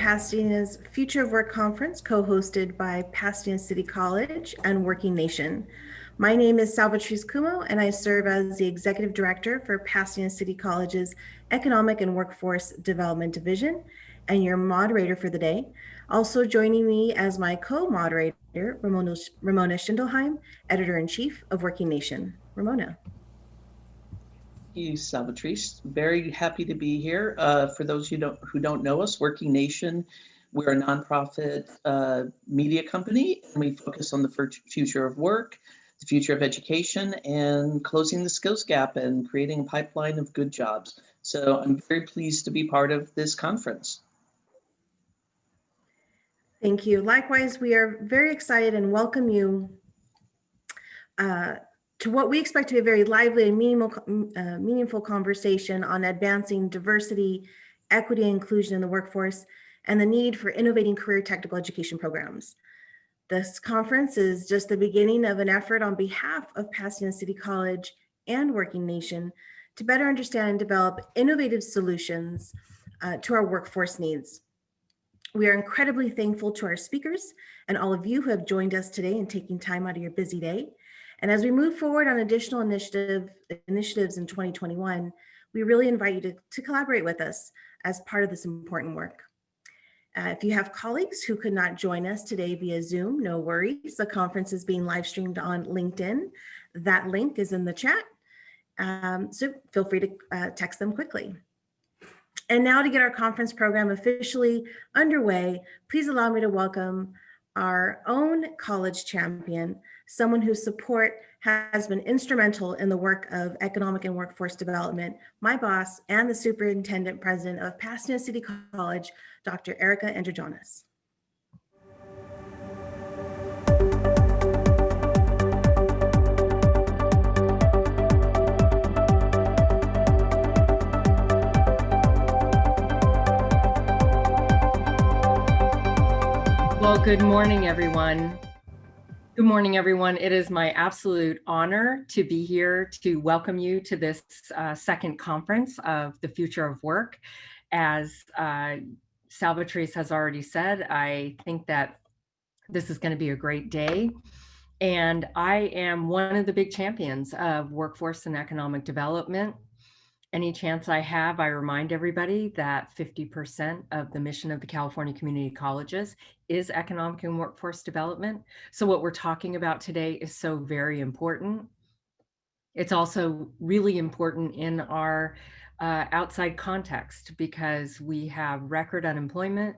Pasadena's Future of Work Conference, co-hosted by Pasadena City College and Working Nation. My name is Salvatrice Kumo, and I serve as the Executive Director for Pasadena City College's Economic and Workforce Development Division, and your moderator for the day. Also joining me as my co-moderator, Ramona Schindelheim, Editor-in-Chief of Working Nation. Ramona. Thank you, Salvatrice. Very happy to be here. For those who don't know us, Working Nation, we're a nonprofit media company, and we focus on the future of work, the future of education, and closing the skills gap and creating a pipeline of good jobs. So I'm very pleased to be part of this conference. Thank you. Likewise, we are very excited and welcome you to what we expect to be a very lively and meaningful conversation on advancing diversity, equity, and inclusion in the workforce, and the need for innovating career technical education programs. This conference is just the beginning of an effort on behalf of Pasadena City College and Working Nation to better understand and develop innovative solutions to our workforce needs. We are incredibly thankful to our speakers and all of you who have joined us today and taking time out of your busy day. And as we move forward on additional initiatives in 2021, we really invite you to collaborate with us as part of this important work. If you have colleagues who could not join us today via Zoom, no worries. The conference is being live streamed on LinkedIn. That link is in the chat, so feel free to text them quickly. And now to get our conference program officially underway, please allow me to welcome our own college champion, someone whose support has been instrumental in the work of economic and workforce development, my boss and the superintendent president of Pasadena City College, Dr. Erica Androjonis. Well, good morning, everyone. Good morning, everyone. It is my absolute honor to be here to welcome you to this second conference of the Future of Work. As Salvatrice has already said, I think that this is going to be a great day. And I am one of the big champions of workforce and economic development. Any chance I have, I remind everybody that 50% of the mission of the California Community Colleges is economic and workforce development. So what we're talking about today is so very important. It's also really important in our outside context because we have record unemployment.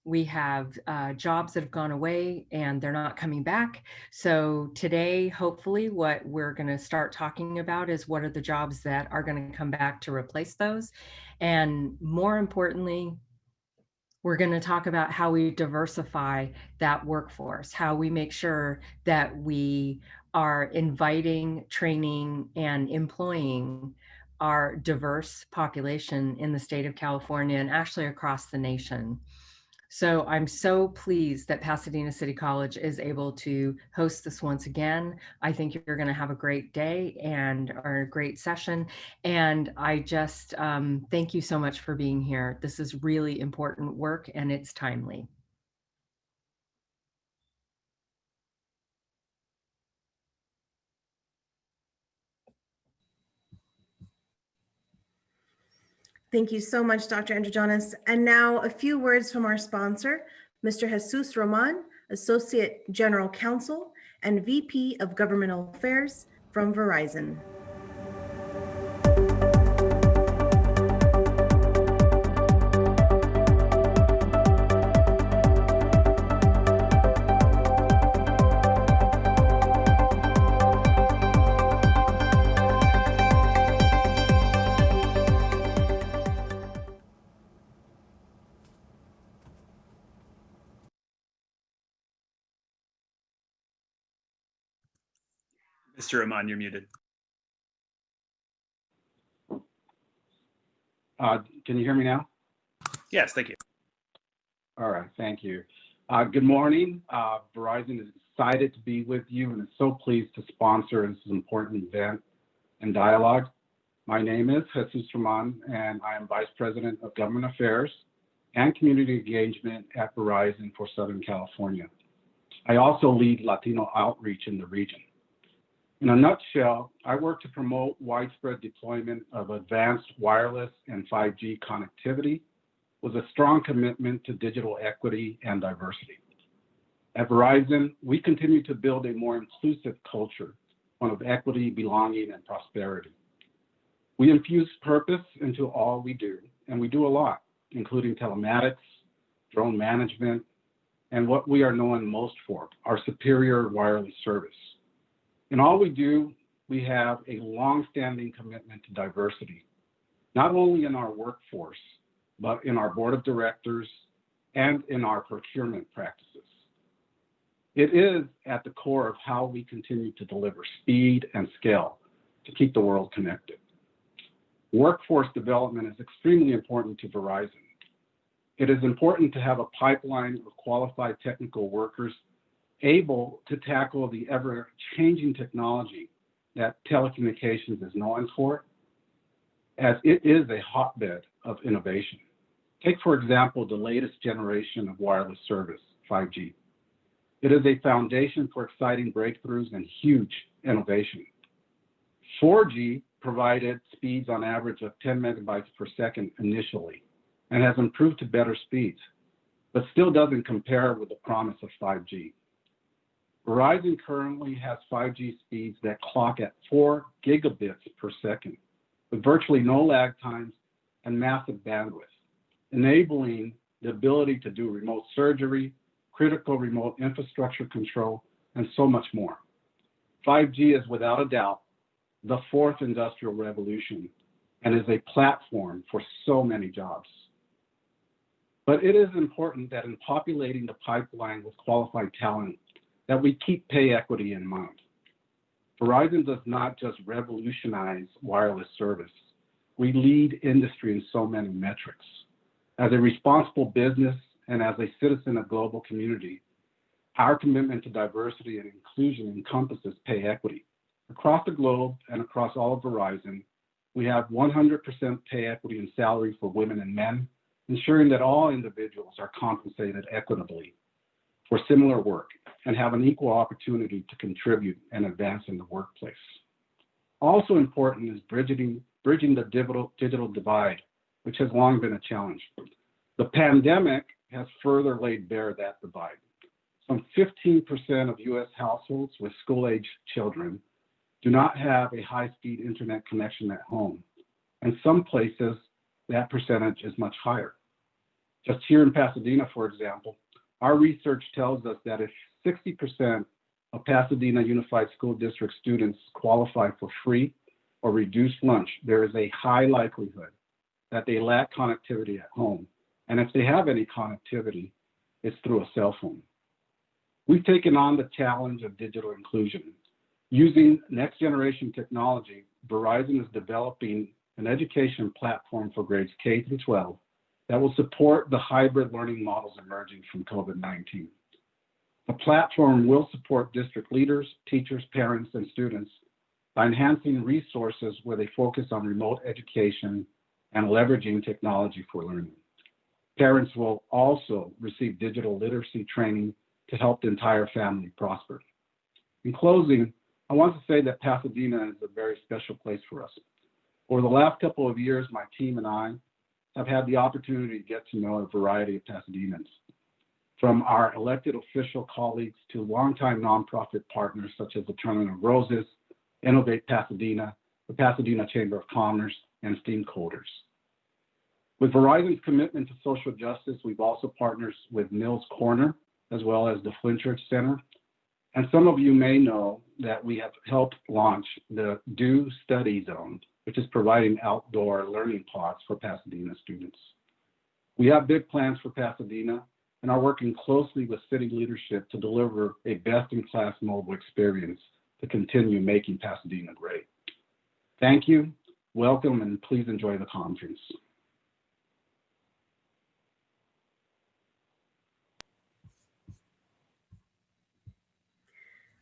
We have jobs that have gone away and they're not coming back. So today, hopefully, what we're going to start talking about is what are the jobs that are going to come back to replace those. And more importantly, we're going to talk about how we diversify that workforce, how we make sure that we are inviting, training, and employing our diverse population in the state of California and actually across the nation. So I'm so pleased that Pasadena City College is able to host this once again. I think you're going to have a great day and a great session. And I just thank you so much for being here. This is really important work and it's timely. Thank you so much, Dr. Androjonis. And now a few words from our sponsor, Mr. Jesus Roman, Associate General Counsel and VP of Governmental Affairs from Verizon. Mr. Rahman, you're muted. Can you hear me now? Yes, thank you. All right, thank you. Good morning. Verizon is excited to be with you and is so pleased to sponsor this important event and dialogue. My name is Jesus Roman, and I am Vice President of Government Affairs. and community engagement at Verizon for Southern California. I also lead Latino outreach in the region. In a nutshell, I work to promote widespread deployment of advanced wireless and 5G connectivity with a strong commitment to digital equity and diversity. At Verizon, we continue to build a more inclusive culture, one of equity, belonging, and prosperity. We infuse purpose into all we do, and we do a lot, including telematics, drone management, and what we are known most for, our superior wireless service. In all we do, we have a long-standing commitment to diversity, not only in our workforce, but in our board of directors and in our procurement practices. It is at the core of how we continue to deliver speed and scale to keep the world connected. Workforce development is extremely important to Verizon. It is important to have a pipeline of qualified technical workers able to tackle the ever-changing technology that telecommunications is known for, as it is a hotbed of innovation. Take, for example, the latest generation of wireless service, 5G. It is a foundation for exciting breakthroughs and huge innovation. 4G provided speeds on average of 10 megabytes per second initially, and has improved to better speeds, but still doesn't compare with the promise of 5G. Verizon currently has 5G speeds that clock at 4 gigabits per second, with virtually no lag times and massive bandwidth, enabling the ability to do remote surgery, critical remote infrastructure control, and so much more. 5G is without a doubt the fourth industrial revolution and is a platform for so many jobs. But it is important that in populating the pipeline with qualified talent, that we keep pay equity in mind. Verizon does not just revolutionize wireless service. We lead industry in so many metrics. As a responsible business and as a citizen of global community, our commitment to diversity and inclusion encompasses pay equity. Across the globe and across all of Verizon, we have 100% pay equity in salary for women and men, ensuring that all individuals are compensated equitably for similar work and have an equal opportunity to contribute and advance in the workplace. Also important is bridging the digital divide, which has long been a challenge. The pandemic has further laid bare that divide. Some 15% of US households with school-age children do not have a high-speed internet connection at home. And some places, that percentage is much higher. Just here in Pasadena, for example, our research tells us that if 60% of Pasadena Unified School District students qualify for free or reduced lunch, there is a high likelihood that they lack connectivity at home. And if they have any connectivity, it's through a cell phone. We've taken on the challenge of digital inclusion. Using next generation technology, Verizon is developing an education platform for grades K through 12 that will support the hybrid learning models emerging from COVID-19. The platform will support district leaders, teachers, parents, and students by enhancing resources where they focus on remote education and leveraging technology for learning. Parents will also receive digital literacy training to help the entire family prosper. In closing, I want to say that Pasadena is a very special place for us. Over the last couple of years, my team and I have had the opportunity to get to know a variety of Pasadenans, from our elected official colleagues to longtime nonprofit partners such as the Tournament of Roses, Innovate Pasadena, the Pasadena Chamber of Commerce, and STEAM Coders. With Verizon's commitment to social justice, we've also partnered with Mills Corner, as well as the Flint Church Center. And some of you may know that we have helped launch the Do Study Zone, which is providing outdoor learning pods for Pasadena students. We have big plans for Pasadena and are working closely with city leadership to deliver a best-in-class mobile experience to continue making Pasadena great. Thank you, welcome, and please enjoy the conference.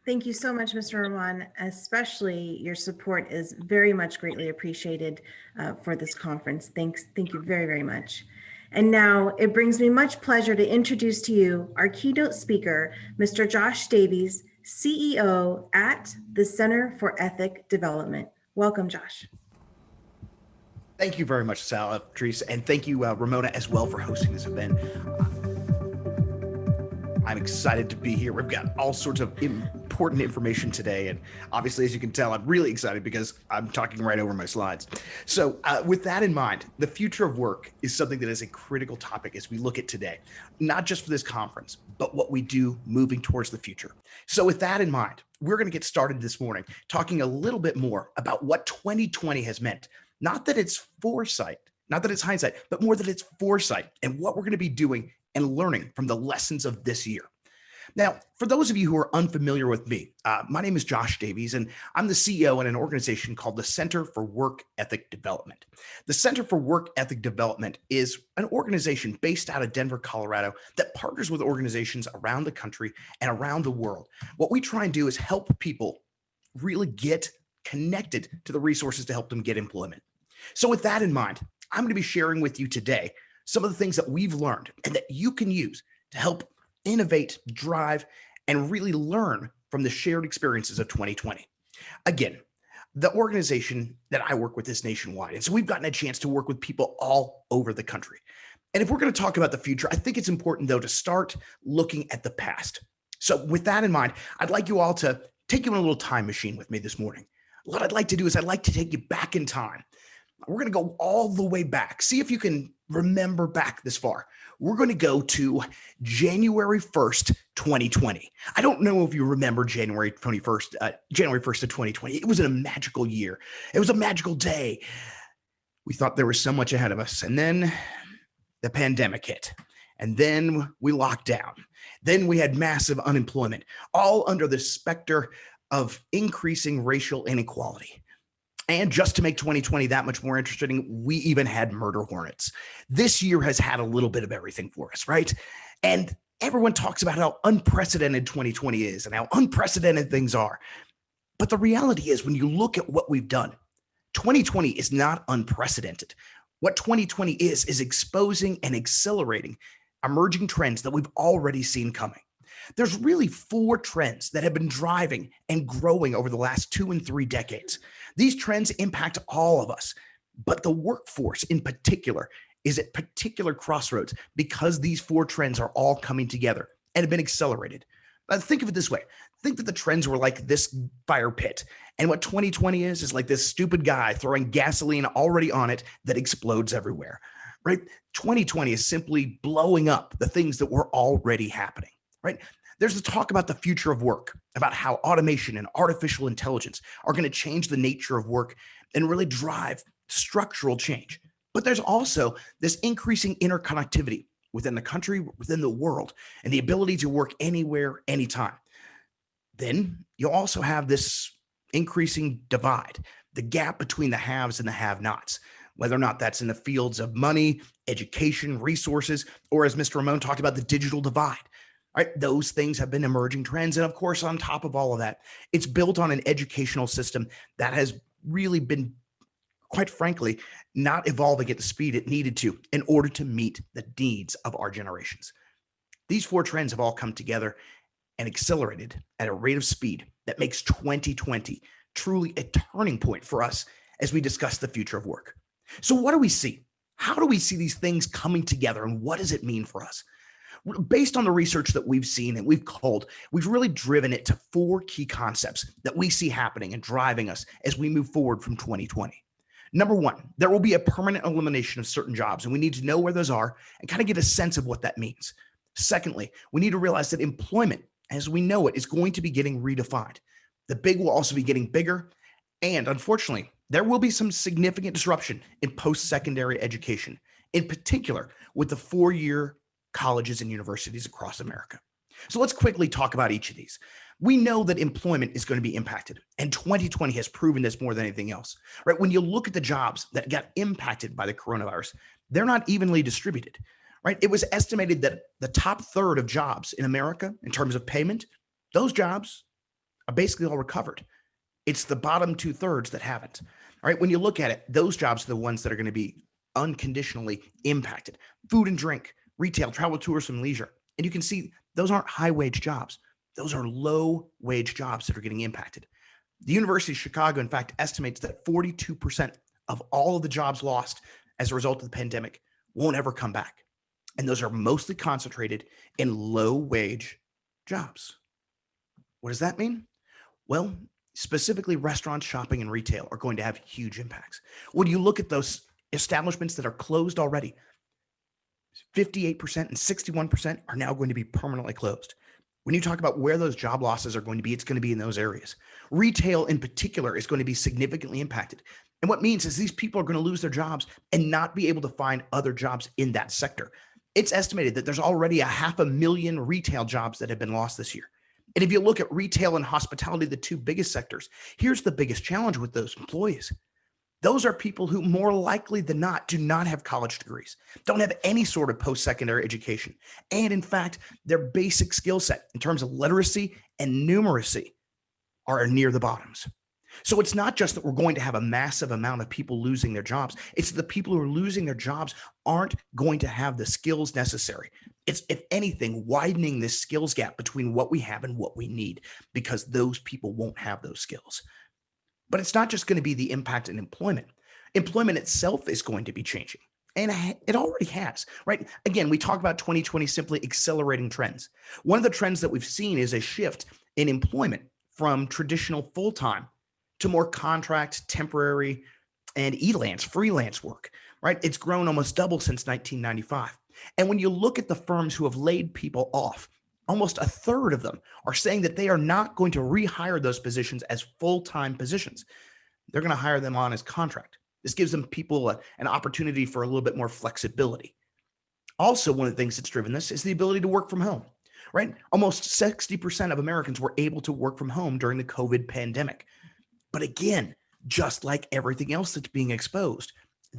Thank you so much, Mr. Rahman. Especially your support is very much greatly appreciated for this conference. Thank you very, very much. And now it brings me much pleasure to introduce to you our keynote speaker, Mr. Josh Davies, CEO at the Center for Ethic Development. Welcome, Josh. Thank you very much, Patrice, and thank you, Ramona, as well for hosting this event. I'm excited to be here. We've got all sorts of important information today, and obviously, as you can tell, I'm really excited because I'm talking right over my slides. So with that in mind, the future of work is something that is a critical topic as we look at today, not just for this conference, but what we do moving towards the future. So with that in mind, we're going to get started this morning talking a little bit more about what 2020 has meant. Not that it's foresight, not that it's hindsight, but more that it's foresight and what we're going to be doing and learning from the lessons of this year. Now, for those of you who are unfamiliar with me, my name is Josh Davies, and I'm the CEO at an organization called the Center for Work Ethic Development. The Center for Work Ethic Development is an organization based out of Denver, Colorado, that partners with organizations around the country and around the world. What we try and do is help people really get connected to the resources to help them get employment. So with that in mind, I'm going to be sharing with you today some of the things that we've learned and that you can use to help innovate, drive, and really learn from the shared experiences of 2020. Again, the organization that I work with is nationwide, and so we've gotten a chance to work with people all over the country. And if we're going to talk about the future, I think it's important, though, to start looking at the past. So with that in mind, I'd like you all to take you on a little time machine with me this morning. What I'd like to do is I'd like to take you back in time. We're going to go all the way back. See if you can remember back this far. We're going to go to January 1st, 2020. I don't know if you remember January 1st of 2020. It was a magical year. It was a magical day. We thought there was so much ahead of us. And then the pandemic hit. And then we locked down. Then we had massive unemployment, all under the specter of increasing racial inequality. And just to make 2020 that much more interesting, we even had murder hornets. This year has had a little bit of everything for us, right? And everyone talks about how unprecedented 2020 is and how unprecedented things are. But the reality is, when you look at what we've done, 2020 is not unprecedented. What 2020 is exposing and accelerating emerging trends that we've already seen coming. There's really 4 trends that have been driving and growing over the last 2 and 3 decades. These trends impact all of us, but the workforce in particular is at particular crossroads because these 4 trends are all coming together and have been accelerated. Think of it this way. Think that the trends were like this fire pit, and what 2020 is like this stupid guy throwing gasoline already on it that explodes everywhere, right? 2020 is simply blowing up the things that were already happening, right? There's the talk about the future of work, about how automation and artificial intelligence are going to change the nature of work and really drive structural change. But there's also this increasing interconnectivity within the country, within the world, and the ability to work anywhere, anytime. Then you also have this increasing divide, the gap between the haves and the have-nots, whether or not that's in the fields of money, education, resources, or as Mr. Ramon talked about, the digital divide. Right? Those things have been emerging trends. And of course, on top of all of that, it's built on an educational system that has really been, quite frankly, not evolving at the speed it needed to in order to meet the needs of our generations. These 4 trends have all come together and accelerated at a rate of speed that makes 2020 truly a turning point for us as we discuss the future of work. So what do we see? How do we see these things coming together, and what does it mean for us? Based on the research that we've seen and we've really driven it to 4 key concepts that we see happening and driving us as we move forward from 2020. Number 1, there will be a permanent elimination of certain jobs, and we need to know where those are and kind of get a sense of what that means. Secondly, we need to realize that employment, as we know it, is going to be getting redefined. The big will also be getting bigger, and unfortunately, there will be some significant disruption in post-secondary education, in particular with the 4-year colleges and universities across America. So let's quickly talk about each of these. We know that employment is going to be impacted, and 2020 has proven this more than anything else, right? When you look at the jobs that got impacted by the coronavirus, they're not evenly distributed, right? It was estimated that the top third of jobs in America, in terms of payment, those jobs are basically all recovered. It's the bottom 2/3 that haven't, all right? When you look at it, those jobs are the ones that are going to be unconditionally impacted. Food and drink, retail, travel, tourism, leisure. And you can see those aren't high wage jobs. Those are low wage jobs that are getting impacted. The University of Chicago, in fact, estimates that 42% of all of the jobs lost as a result of the pandemic won't ever come back. And those are mostly concentrated in low wage jobs. What does that mean? Well, specifically restaurants, shopping, and retail are going to have huge impacts. When you look at those establishments that are closed already, 58% and 61% are now going to be permanently closed. When you talk about where those job losses are going to be, it's going to be in those areas. Retail in particular is going to be significantly impacted. And what means is these people are going to lose their jobs and not be able to find other jobs in that sector. It's estimated that there's already 500,000 retail jobs that have been lost this year. And if you look at retail and hospitality, the two biggest sectors, here's the biggest challenge with those employees. Those are people who more likely than not do not have college degrees, don't have any sort of post-secondary education. And in fact, their basic skill set in terms of literacy and numeracy are near the bottoms. So it's not just that we're going to have a massive amount of people losing their jobs. It's the people who are losing their jobs aren't going to have the skills necessary. It's, if anything, widening this skills gap between what we have and what we need, because those people won't have those skills. But it's not just going to be the impact in employment. Employment itself is going to be changing. And it already has, right? Again, we talk about 2020 simply accelerating trends. One of the trends that we've seen is a shift in employment from traditional full-time to more contract, temporary, and freelance work, right? It's grown almost double since 1995. And when you look at the firms who have laid people off, almost a third of them are saying that they are not going to rehire those positions as full-time positions. They're going to hire them on as contract. This gives them people an opportunity for a little bit more flexibility. Also, one of the things that's driven this is the ability to work from home, right? Almost 60% of Americans were able to work from home during the COVID pandemic. But again, just like everything else that's being exposed,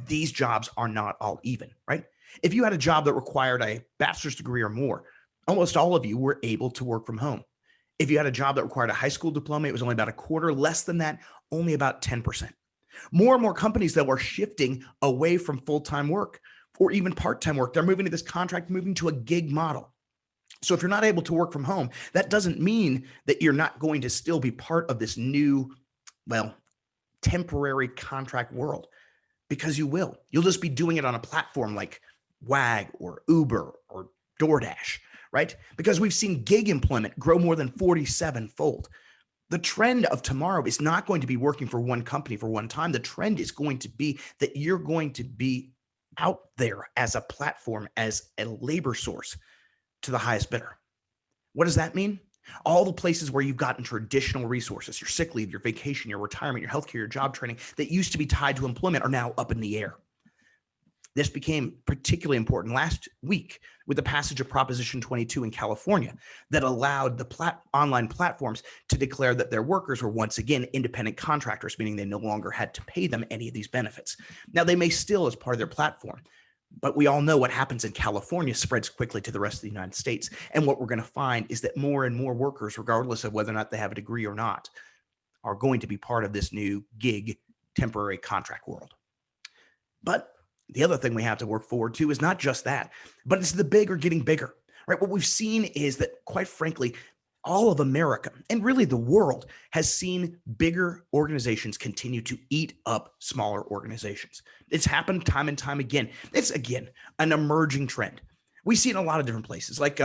these jobs are not all even, right? If you had a job that required a bachelor's degree or more, almost all of you were able to work from home. If you had a job that required a high school diploma, it was only about a quarter. Less than that, only about 10%. More and more companies that were shifting away from full-time work or even part-time work. They're moving to this contract, moving to a gig model. So if you're not able to work from home, that doesn't mean that you're not going to still be part of this new, temporary contract world, because you will. You'll just be doing it on a platform like WAG or Uber or DoorDash, right? Because we've seen gig employment grow more than 47-fold. The trend of tomorrow is not going to be working for one company for one time. The trend is going to be that you're going to be out there as a platform, as a labor source to the highest bidder. What does that mean? All the places where you've gotten traditional resources, your sick leave, your vacation, your retirement, your healthcare, your job training that used to be tied to employment are now up in the air. This became particularly important last week with the passage of Proposition 22 in California that allowed the online platforms to declare that their workers were once again independent contractors, meaning they no longer had to pay them any of these benefits. Now, they may still as part of their platform, but we all know what happens in California spreads quickly to the rest of the United States. And what we're going to find is that more and more workers, regardless of whether or not they have a degree or not, are going to be part of this new gig temporary contract world. But the other thing we have to work forward to is not just that, but it's the big are getting bigger, right? What we've seen is that, quite frankly, all of America and really the world has seen bigger organizations continue to eat up smaller organizations. It's happened time and time again. It's, again, an emerging trend. We see it in a lot of different places, like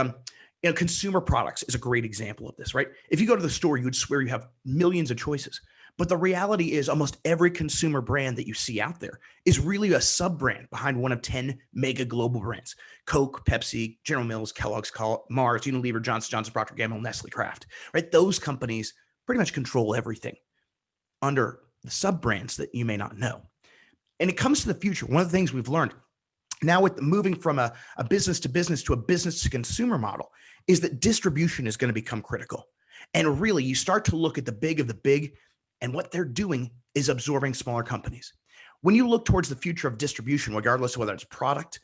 consumer products is a great example of this, right? If you go to the store, you would swear you have millions of choices. But the reality is almost every consumer brand that you see out there is really a sub-brand behind one of 10 mega global brands: Coke, Pepsi, General Mills, Kellogg's, Mars, Unilever, Johnson & Johnson, Procter & Gamble, Nestle, Kraft, right? Those companies pretty much control everything under the sub-brands that you may not know. And it comes to the future. One of the things we've learned now with moving from a business to business to a business to consumer model is that distribution is going to become critical. And really, you start to look at the big of the big, and what they're doing is absorbing smaller companies. When you look towards the future of distribution, regardless of whether it's product,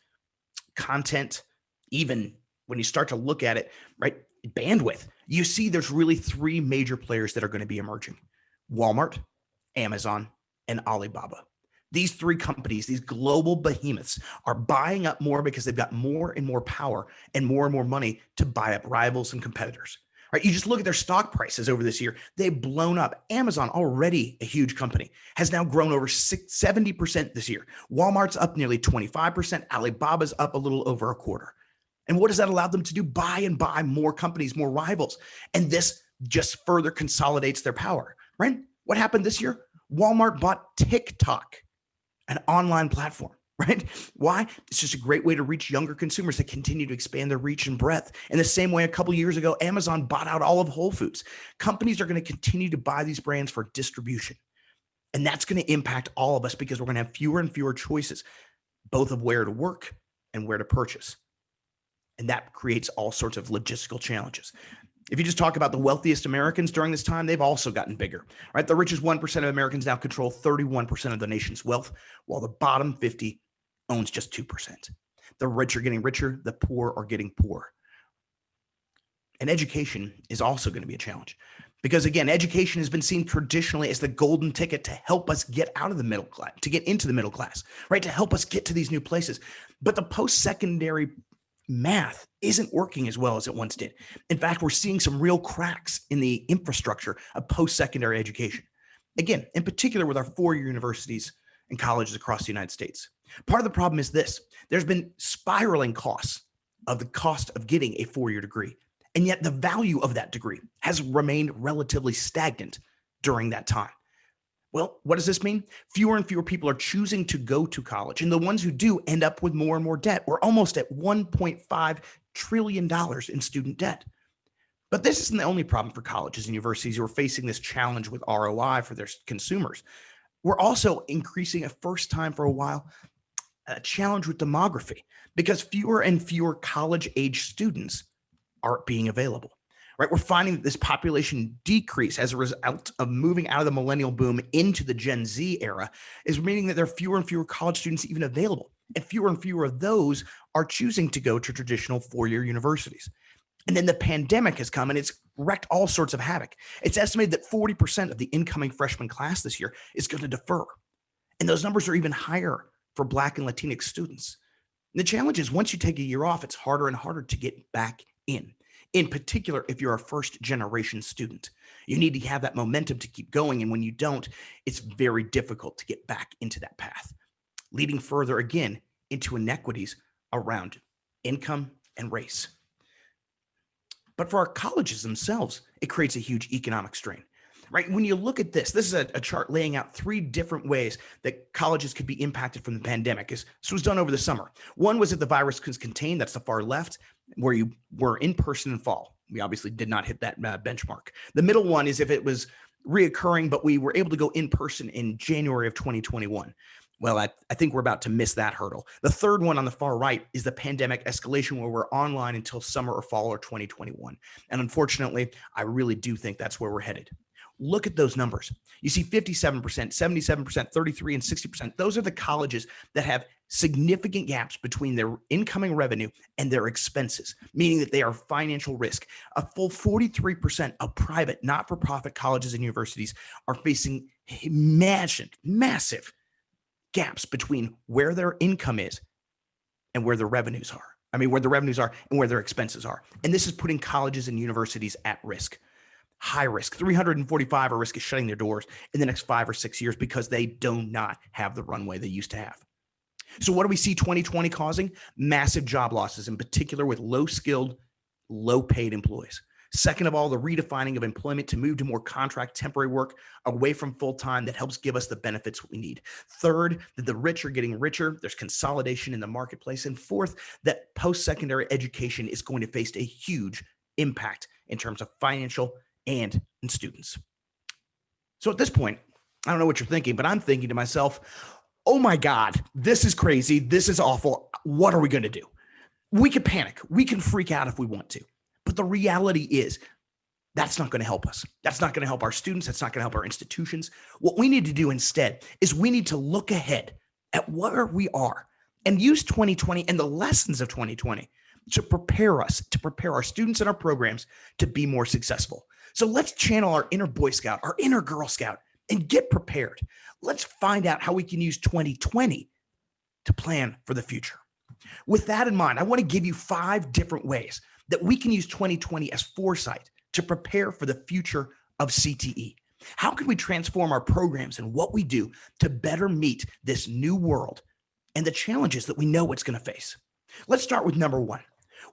content, even when you start to look at it, right, bandwidth, you see there's really three major players that are going to be emerging: Walmart, Amazon, and Alibaba. These three companies, these global behemoths, are buying up more because they've got more and more power and more money to buy up rivals and competitors. Right? You just look at their stock prices over this year. They've blown up. Amazon, already a huge company, has now grown over 70% this year. Walmart's up nearly 25%. Alibaba's up a little over a quarter. And what does that allow them to do? Buy and buy more companies, more rivals. And this just further consolidates their power, right? What happened this year? Walmart bought TikTok, an online platform, right? Why? It's just a great way to reach younger consumers that continue to expand their reach and breadth. In the same way, a couple of years ago, Amazon bought out all of Whole Foods. Companies are going to continue to buy these brands for distribution. And that's going to impact all of us because we're going to have fewer and fewer choices, both of where to work and where to purchase. And that creates all sorts of logistical challenges. If you just talk about the wealthiest Americans during this time, they've also gotten bigger, right? The richest 1% of Americans now control 31% of the nation's wealth, while the bottom 50 owns just 2%. The rich are getting richer, the poor are getting poorer. And education is also going to be a challenge because, again, education has been seen traditionally as the golden ticket to help us get out of the middle class, to get into the middle class, right? To help us get to these new places. But the post-secondary math isn't working as well as it once did. In fact, we're seeing some real cracks in the infrastructure of post-secondary education. Again, in particular with our four-year universities and colleges across the United States. Part of the problem is this: there's been spiraling costs of the cost of getting a four-year degree. And yet the value of that degree has remained relatively stagnant during that time. Well, what does this mean? Fewer and fewer people are choosing to go to college. And the ones who do end up with more and more debt. We're almost at $1.5 trillion in student debt. But this isn't the only problem for colleges and universities who are facing this challenge with ROI for their consumers. We're also increasing, a first time for a while, a challenge with demography because fewer and fewer college-age students are being available. Right, we're finding that this population decrease as a result of moving out of the millennial boom into the Gen Z era is meaning that there are fewer and fewer college students even available. And fewer of those are choosing to go to traditional four-year universities. And then the pandemic has come and it's wreaked all sorts of havoc. It's estimated that 40% of the incoming freshman class this year is going to defer. And those numbers are even higher for Black and Latinx students. And the challenge is once you take a year off, it's harder and harder to get back in particular, if you're a first generation student. You need to have that momentum to keep going. And when you don't, it's very difficult to get back into that path, leading further again into inequities around income and race. But for our colleges themselves, it creates a huge economic strain, right? When you look at this is a chart laying out three different ways that colleges could be impacted from the pandemic. This was done over the summer. One was if the virus was contained, that's the far left, where you were in person in fall. We obviously did not hit that benchmark. The middle one is if it was reoccurring, but we were able to go in person in January of 2021. Well, I think we're about to miss that hurdle. The third one on the far right is the pandemic escalation where we're online until summer or fall or 2021. And unfortunately, I really do think that's where we're headed. Look at those numbers. You see 57%, 77%, 33%, and 60%. Those are the colleges that have significant gaps between their incoming revenue and their expenses, meaning that they are financial risk. A full 43% of private, not-for-profit colleges and universities are facing massive gaps between where their income is and where their revenues are. I mean, where the revenues are and where their expenses are. And this is putting colleges and universities at risk. High risk. 345 are risk of shutting their doors in the next 5 or 6 years because they do not have the runway they used to have. So what do we see 2020 causing? Massive job losses, in particular with low-skilled, low-paid employees. Second of all, the redefining of employment to move to more contract temporary work away from full-time that helps give us the benefits we need. Third, that the rich are getting richer. There's consolidation in the marketplace. And fourth, that post-secondary education is going to face a huge impact in terms of financial and in students. So at this point, I don't know what you're thinking, but I'm thinking to myself, oh my God, this is crazy. This is awful. What are we going to do? We can panic. We can freak out if we want to. But the reality is that's not going to help us. That's not going to help our students. That's not going to help our institutions. What we need to do instead is we need to look ahead at where we are and use 2020 and the lessons of 2020 to prepare us, to prepare our students and our programs to be more successful. So let's channel our inner Boy Scout, our inner Girl Scout, and get prepared. Let's find out how we can use 2020 to plan for the future. With that in mind, I want to give you 5 different ways that we can use 2020 as foresight to prepare for the future of CTE. How can we transform our programs and what we do to better meet this new world and the challenges that we know it's going to face? Let's start with number 1.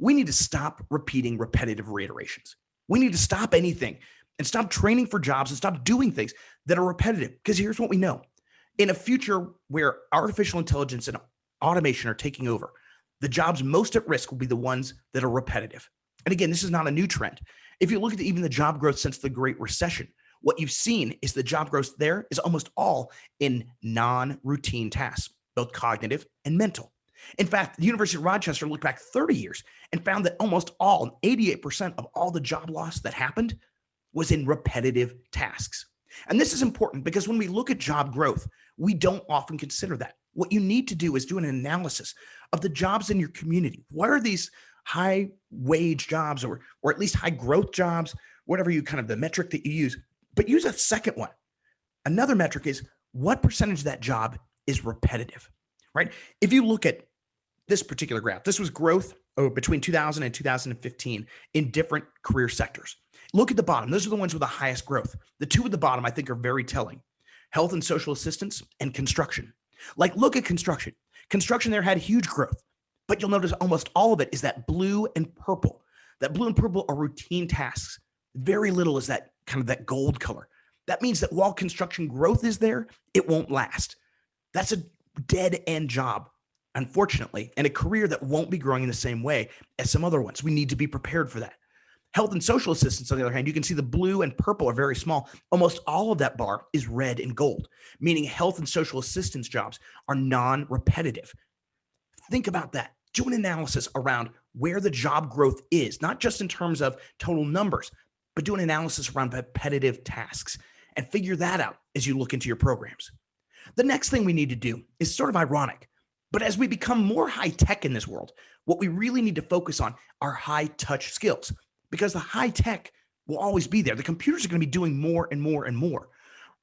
We need to stop repeating repetitive reiterations. We need to stop anything and stop training for jobs and stop doing things that are repetitive. Because here's what we know. In a future where artificial intelligence and automation are taking over, the jobs most at risk will be the ones that are repetitive. And again, this is not a new trend. If you look at even the job growth since the Great Recession, what you've seen is the job growth there is almost all in non-routine tasks, both cognitive and mental. In fact, the University of Rochester looked back 30 years and found that almost all, 88% of all the job loss that happened was in repetitive tasks. And this is important because when we look at job growth, we don't often consider that. What you need to do is do an analysis of the jobs in your community. What are these high wage jobs or at least high growth jobs, whatever you kind of the metric that you use, but use a second one. Another metric is what percentage of that job is repetitive, right? If you look at this particular graph, this was growth between 2000 and 2015 in different career sectors. Look at the bottom. Those are the ones with the highest growth. The 2 at the bottom, I think, are very telling. Health and social assistance and construction. Like, look at construction. Construction there had huge growth, but you'll notice almost all of it is that blue and purple. That blue and purple are routine tasks. Very little is that kind of that gold color. That means that while construction growth is there, it won't last. That's a dead end job, unfortunately, and a career that won't be growing in the same way as some other ones. We need to be prepared for that. Health and social assistance, on the other hand, you can see the blue and purple are very small. Almost all of that bar is red and gold, meaning health and social assistance jobs are non-repetitive. Think about that. Do an analysis around where the job growth is, not just in terms of total numbers, but do an analysis around repetitive tasks and figure that out as you look into your programs. The next thing we need to do is sort of ironic, but as we become more high tech in this world, what we really need to focus on are high touch skills, because the high tech will always be there. The computers are going to be doing more and more and more,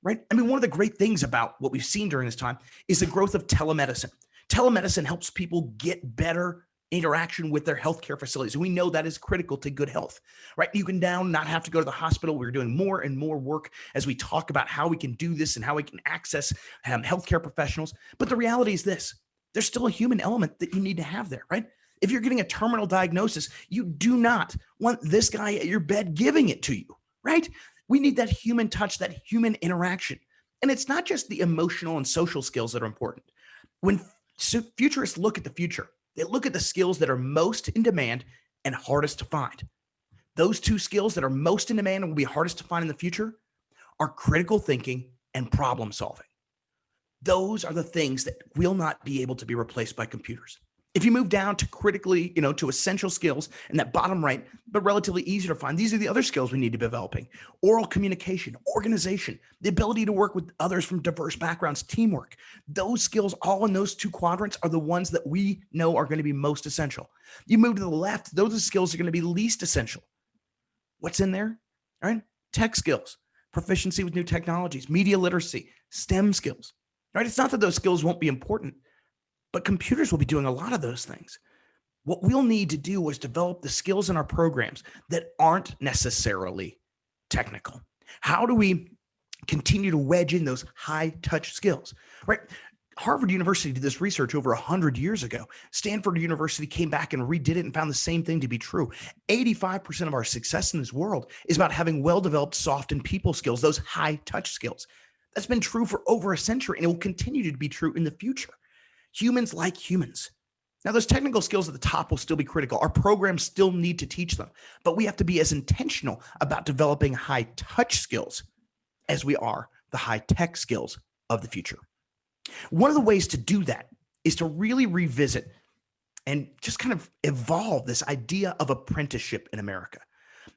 right? I mean, one of the great things about what we've seen during this time is the growth of telemedicine. Telemedicine helps people get better interaction with their healthcare facilities. And we know that is critical to good health, right? You can now not have to go to the hospital. We're doing more and more work as we talk about how we can do this and how we can access healthcare professionals. But the reality is this, there's still a human element that you need to have there, right? If you're getting a terminal diagnosis, you do not want this guy at your bed giving it to you, right? We need that human touch, that human interaction. And it's not just the emotional and social skills that are important. When futurists look at the future, they look at the skills that are most in demand and hardest to find. Those 2 skills that are most in demand and will be hardest to find in the future are critical thinking and problem solving. Those are the things that will not be able to be replaced by computers. If you move down to critically, to essential skills in that bottom right, but relatively easy to find, these are the other skills we need to be developing. Oral communication, organization, the ability to work with others from diverse backgrounds, teamwork. Those skills, all in those 2 quadrants, are the ones that we know are going to be most essential. You move to the left, those skills are going to be least essential. What's in there? All right? Tech skills, proficiency with new technologies, media literacy, STEM skills. Right? It's not that those skills won't be important, but computers will be doing a lot of those things. What we'll need to do is develop the skills in our programs that aren't necessarily technical. How do we continue to wedge in those high touch skills, right? Harvard University did this research over 100 years ago. Stanford University came back and redid it and found the same thing to be true. 85% of our success in this world is about having well-developed soft and people skills, those high touch skills. That's been true for over a century and it will continue to be true in the future. Humans like humans. Now, those technical skills at the top will still be critical. Our programs still need to teach them, but we have to be as intentional about developing high touch skills as we are the high tech skills of the future. One of the ways to do that is to really revisit and just kind of evolve this idea of apprenticeship in America.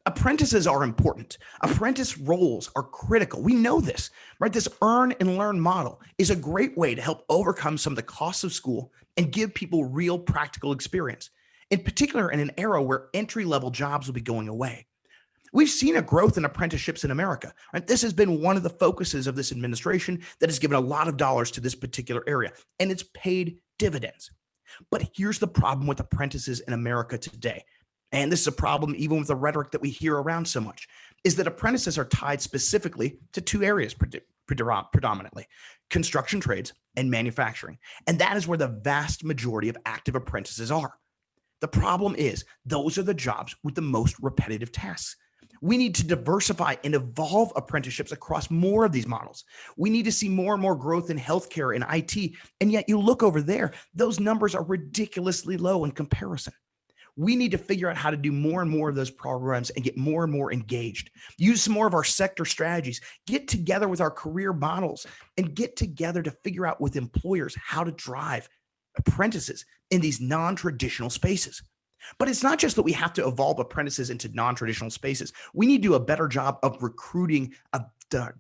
Apprentices are important. Apprentice roles are critical. We know this, right? This earn and learn model is a great way to help overcome some of the costs of school and give people real practical experience, in particular in an era where entry-level jobs will be going away. We've seen a growth in apprenticeships in America. Right? This has been one of the focuses of this administration that has given a lot of dollars to this particular area, and it's paid dividends. But here's the problem with apprentices in America today. And this is a problem even with the rhetoric that we hear around so much, is that apprentices are tied specifically to two areas predominantly: construction trades and manufacturing. And that is where the vast majority of active apprentices are. The problem is those are the jobs with the most repetitive tasks. We need to diversify and evolve apprenticeships across more of these models. We need to see more and more growth in healthcare and IT. And yet you look over there, those numbers are ridiculously low in comparison. We need to figure out how to do more and more of those programs and get more and more engaged. Use some more of our sector strategies, get together with our career models, and get together to figure out with employers how to drive apprentices in these non-traditional spaces. But it's not just that we have to evolve apprentices into non-traditional spaces. We need to do a better job of recruiting a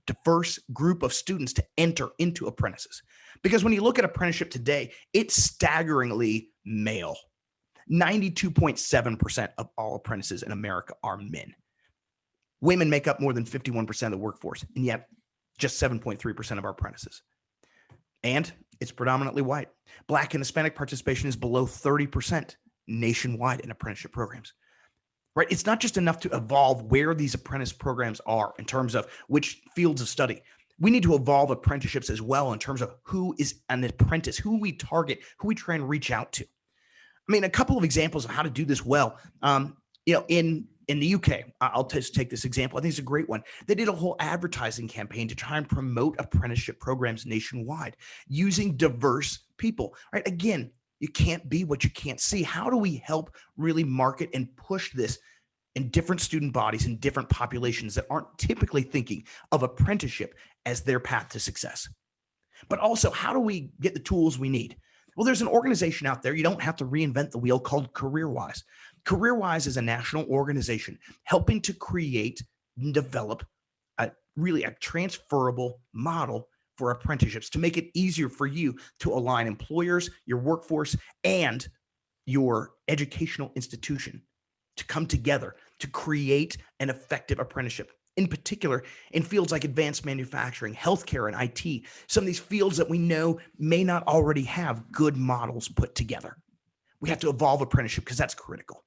diverse group of students to enter into apprentices. Because when you look at apprenticeship today, it's staggeringly male. 92.7% of all apprentices in America are men. Women make up more than 51% of the workforce, and yet just 7.3% of our apprentices. And it's predominantly white. Black and Hispanic participation is below 30% nationwide in apprenticeship programs. Right? It's not just enough to evolve where these apprentice programs are in terms of which fields of study. We need to evolve apprenticeships as well in terms of who is an apprentice, who we target, who we try and reach out to. I mean, a couple of examples of how to do this well. In the UK, I'll just take this example. I think it's a great one. They did a whole advertising campaign to try and promote apprenticeship programs nationwide using diverse people. Right? Again, you can't be what you can't see. How do we help really market and push this in different student bodies and different populations that aren't typically thinking of apprenticeship as their path to success? But also, how do we get the tools we need? Well, there's an organization out there. You don't have to reinvent the wheel, called CareerWise. CareerWise is a national organization helping to create and develop a transferable model for apprenticeships to make it easier for you to align employers, your workforce, and your educational institution to come together to create an effective apprenticeship. In particular, in fields like advanced manufacturing, healthcare, and IT, some of these fields that we know may not already have good models put together. We have to evolve apprenticeship because that's critical.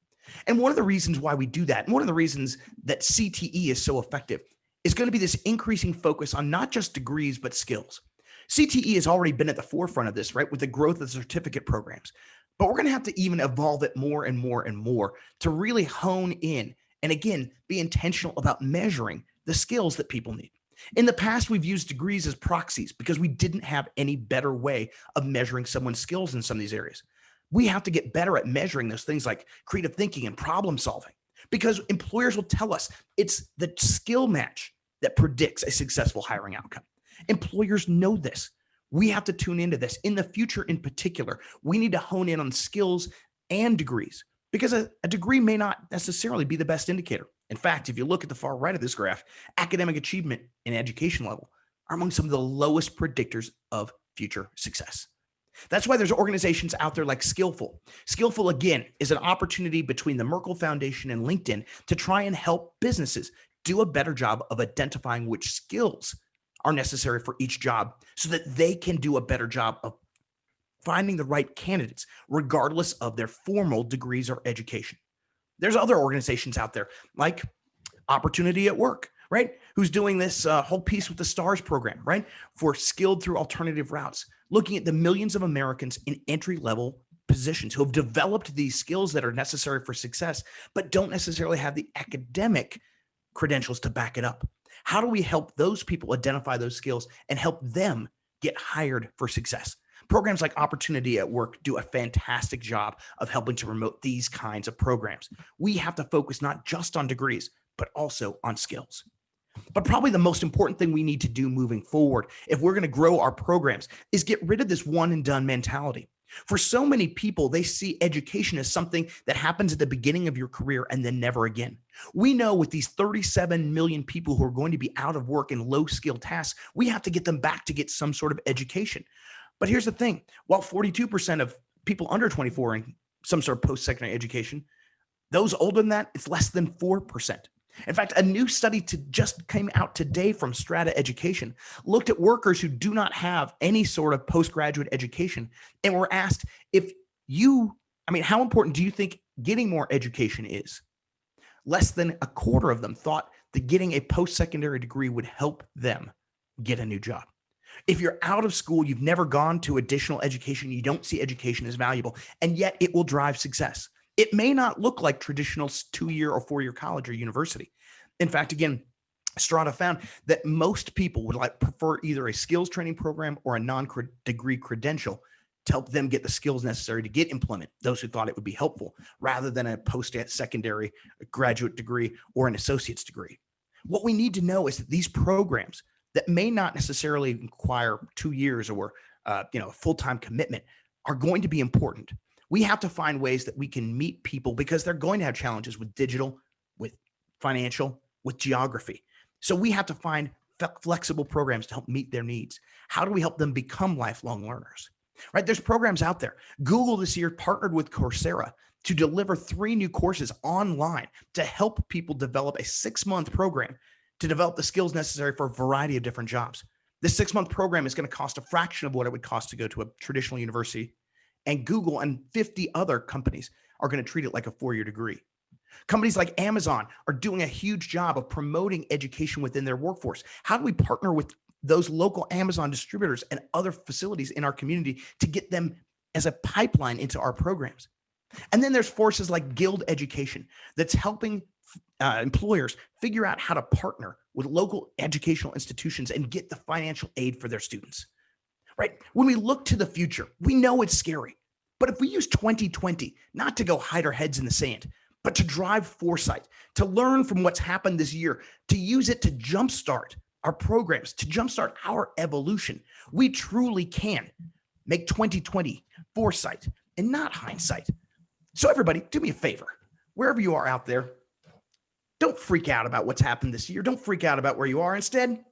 And one of the reasons why we do that, and one of the reasons that CTE is so effective, is going to be this increasing focus on not just degrees, but skills. CTE has already been at the forefront of this, right, with the growth of certificate programs. But we're going to have to even evolve it more and more and more to really hone in and, again, be intentional about measuring the skills that people need. In the past, we've used degrees as proxies because we didn't have any better way of measuring someone's skills in some of these areas. We have to get better at measuring those things like creative thinking and problem solving, because employers will tell us it's the skill match that predicts a successful hiring outcome. Employers know this. We have to tune into this. In the future, in particular, we need to hone in on skills and degrees, because a degree may not necessarily be the best indicator. In fact, if you look at the far right of this graph, academic achievement and education level are among some of the lowest predictors of future success. That's why there's organizations out there like Skillful. Skillful, again, is an opportunity between the Merkle Foundation and LinkedIn to try and help businesses do a better job of identifying which skills are necessary for each job so that they can do a better job of finding the right candidates, regardless of their formal degrees or education. There's other organizations out there like Opportunity at Work, right? Who's doing this whole piece with the STARS program, right? For skilled through alternative routes, looking at the millions of Americans in entry-level positions who have developed these skills that are necessary for success, but don't necessarily have the academic credentials to back it up. How do we help those people identify those skills and help them get hired for success? Programs like Opportunity at Work do a fantastic job of helping to promote these kinds of programs. We have to focus not just on degrees, but also on skills. But probably the most important thing we need to do moving forward, if we're going to grow our programs, is get rid of this one and done mentality. For so many people, they see education as something that happens at the beginning of your career and then never again. We know with these 37 million people who are going to be out of work in low skill tasks, we have to get them back to get some sort of education. But here's the thing, while 42% of people under 24 in some sort of post-secondary education, those older than that, it's less than 4%. In fact, a new study just came out today from Strata Education looked at workers who do not have any sort of postgraduate education and were asked how important do you think getting more education is? Less than a quarter of them thought that getting a post-secondary degree would help them get a new job. If you're out of school, you've never gone to additional education, you don't see education as valuable, and yet it will drive success. It may not look like traditional 2-year or 4-year college or university. In fact, again, Strata found that most people would prefer either a skills training program or a non-degree credential to help them get the skills necessary to get employment, those who thought it would be helpful, rather than a post-secondary graduate degree or an associate's degree. What we need to know is that these programs that may not necessarily require 2 years or a full-time commitment are going to be important. We have to find ways that we can meet people because they're going to have challenges with digital, with financial, with geography. So we have to find flexible programs to help meet their needs. How do we help them become lifelong learners? Right? There's programs out there. Google this year partnered with Coursera to deliver 3 new courses online to help people develop a 6-month program to develop the skills necessary for a variety of different jobs. This 6-month program is going to cost a fraction of what it would cost to go to a traditional university. And Google and 50 other companies are going to treat it like a 4-year degree. Companies like Amazon are doing a huge job of promoting education within their workforce. How do we partner with those local Amazon distributors and other facilities in our community to get them as a pipeline into our programs? And then there's forces like Guild Education that's helping employers figure out how to partner with local educational institutions and get the financial aid for their students. Right? When we look to the future, we know it's scary, but if we use 2020 not to go hide our heads in the sand, but to drive foresight, to learn from what's happened this year, to use it to jumpstart our programs, to jumpstart our evolution, we truly can make 2020 foresight and not hindsight. So everybody, do me a favor, wherever you are out there, don't freak out about what's happened this year. Don't freak out about where you are. Instead,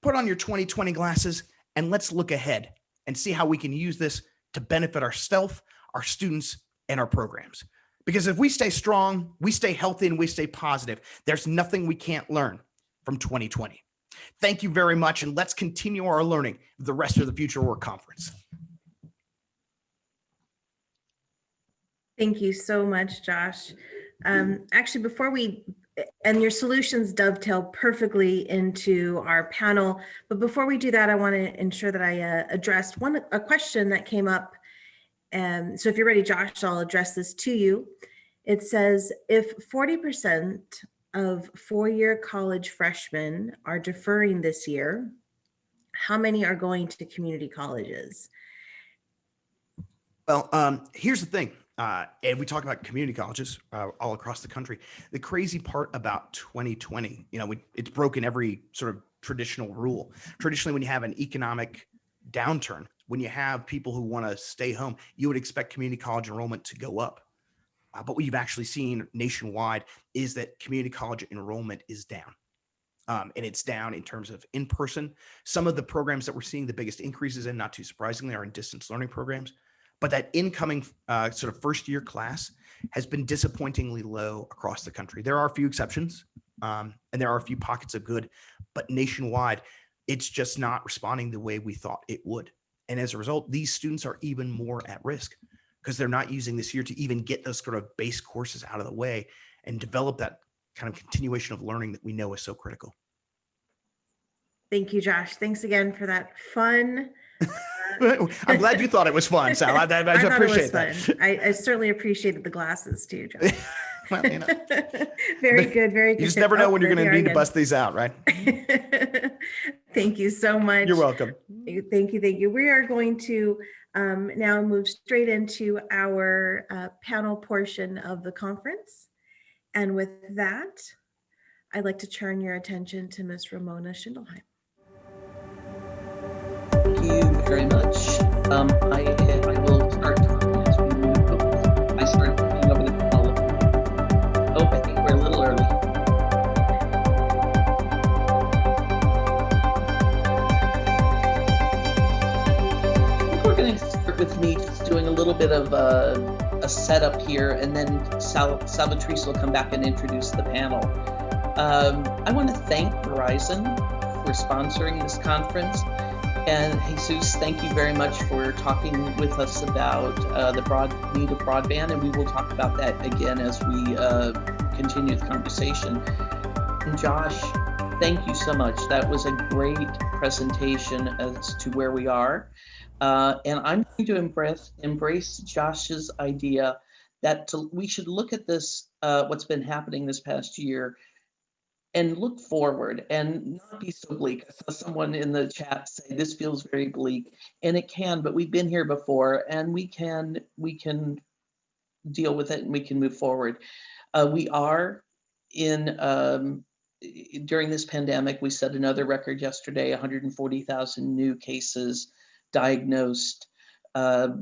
put on your 2020 glasses and let's look ahead and see how we can use this to benefit ourselves, our students, and our programs. Because if we stay strong, we stay healthy, and we stay positive, there's nothing we can't learn from 2020. Thank you very much, and let's continue our learning of the rest of the Future Work Conference. Thank you so much, Josh. Actually, and your solutions dovetail perfectly into our panel. But before we do that, I want to ensure that I addressed a question that came up. So if you're ready, Josh, I'll address this to you. It says, if 40% of 4-year college freshmen are deferring this year, how many are going to community colleges? Well, here's the thing. And we talk about community colleges all across the country. The crazy part about 2020, it's broken every sort of traditional rule. Traditionally, when you have an economic downturn, when you have people who want to stay home, you would expect community college enrollment to go up. But what you've actually seen nationwide is that community college enrollment is down. And it's down in terms of in-person. Some of the programs that we're seeing the biggest increases in, not too surprisingly, are in distance learning programs. But that incoming sort of first-year class has been disappointingly low across the country. There are a few exceptions, and there are a few pockets of good, but nationwide, it's just not responding the way we thought it would. And as a result, these students are even more at risk because they're not using this year to even get those sort of base courses out of the way and develop that kind of continuation of learning that we know is so critical. Thank you, Josh. Thanks again for that fun. I'm glad you thought it was fun, Sal. I appreciate that. I certainly appreciated the glasses too, Josh. Well, Very good, very good. You just never know when you're going to need to bust these out, right? Thank you so much. You're welcome. Thank you. We are going to now move straight into our panel portion of the conference. And with that, I'd like to turn your attention to Ms. Ramona Schindelheim. Thank you very much. I will start talking as we move. I start talking over the call. Oh, I think we're a little early. I think we're going to start with me just doing a little bit of a setup here, and then Salvatrice will come back and introduce the panel. I want to thank Verizon for sponsoring this conference. And Jesus, thank you very much for talking with us about the need of broadband, and we will talk about that again as we continue the conversation. And Josh, thank you so much. That was a great presentation as to where we are. And I'm going to embrace Josh's idea that we should look at this, what's been happening this past year, and look forward and not be so bleak. I saw someone in the chat say this feels very bleak, and it can, but we've been here before, and we can deal with it, and we can move forward. We are in during this pandemic. We set another record yesterday: 140,000 new cases diagnosed.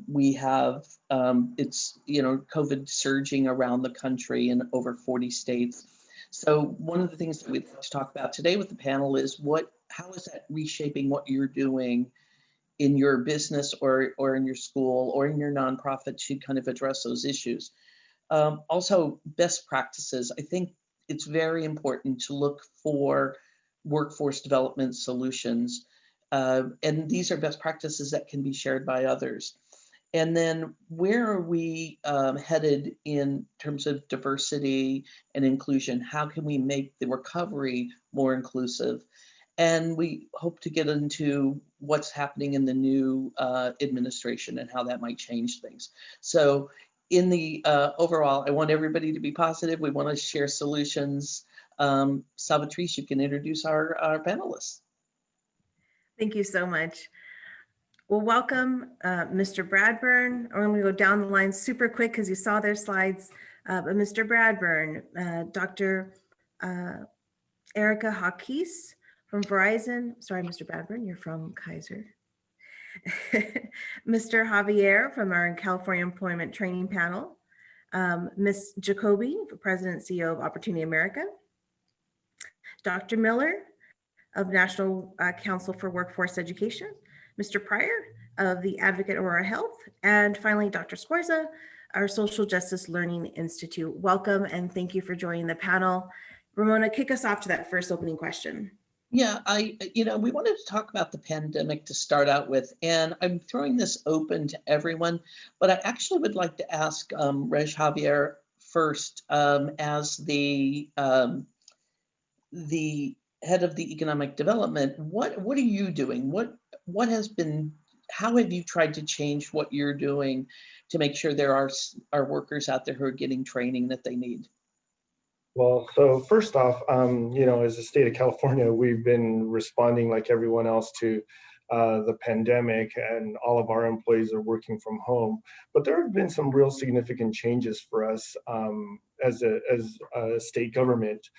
We have it's COVID surging around the country in over 40 states. So one of the things that we'd like to talk about today with the panel is how is that reshaping what you're doing in your business or in your school or in your nonprofit to kind of address those issues. Also, best practices. I think it's very important to look for workforce development solutions. And these are best practices that can be shared by others. And then where are we headed in terms of diversity and inclusion? How can we make the recovery more inclusive? And we hope to get into what's happening in the new administration and how that might change things. So in the overall, I want everybody to be positive. We want to share solutions. Salvatrice, you can introduce our panelists. Thank you so much. Well, welcome, Mr. Bradburn. I'm going to go down the line super quick because you saw their slides. But Mr. Bradburn, Dr. Erica Hawkes from Verizon. Sorry, Mr. Bradburn, you're from Kaiser. Mr. Javier from our California Employment Training Panel. Ms. Jacoby, President and CEO of Opportunity America. Dr. Miller of National Council for Workforce Education. Mr. Pryor of the Advocate Aurora Health, and finally, Dr. Scorza, our Social Justice Learning Institute. Welcome and thank you for joining the panel. Ramona, kick us off to that first opening question. Yeah, we wanted to talk about the pandemic to start out with, and I'm throwing this open to everyone, but I actually would like to ask Rej Javier first, as the head of the economic development. What are you doing? How have you tried to change what you're doing to make sure there are workers out there who are getting training that they need? Well, so first off, as the state of California, we've been responding like everyone else to the pandemic, and all of our employees are working from home. But there have been some real significant changes for us as a state government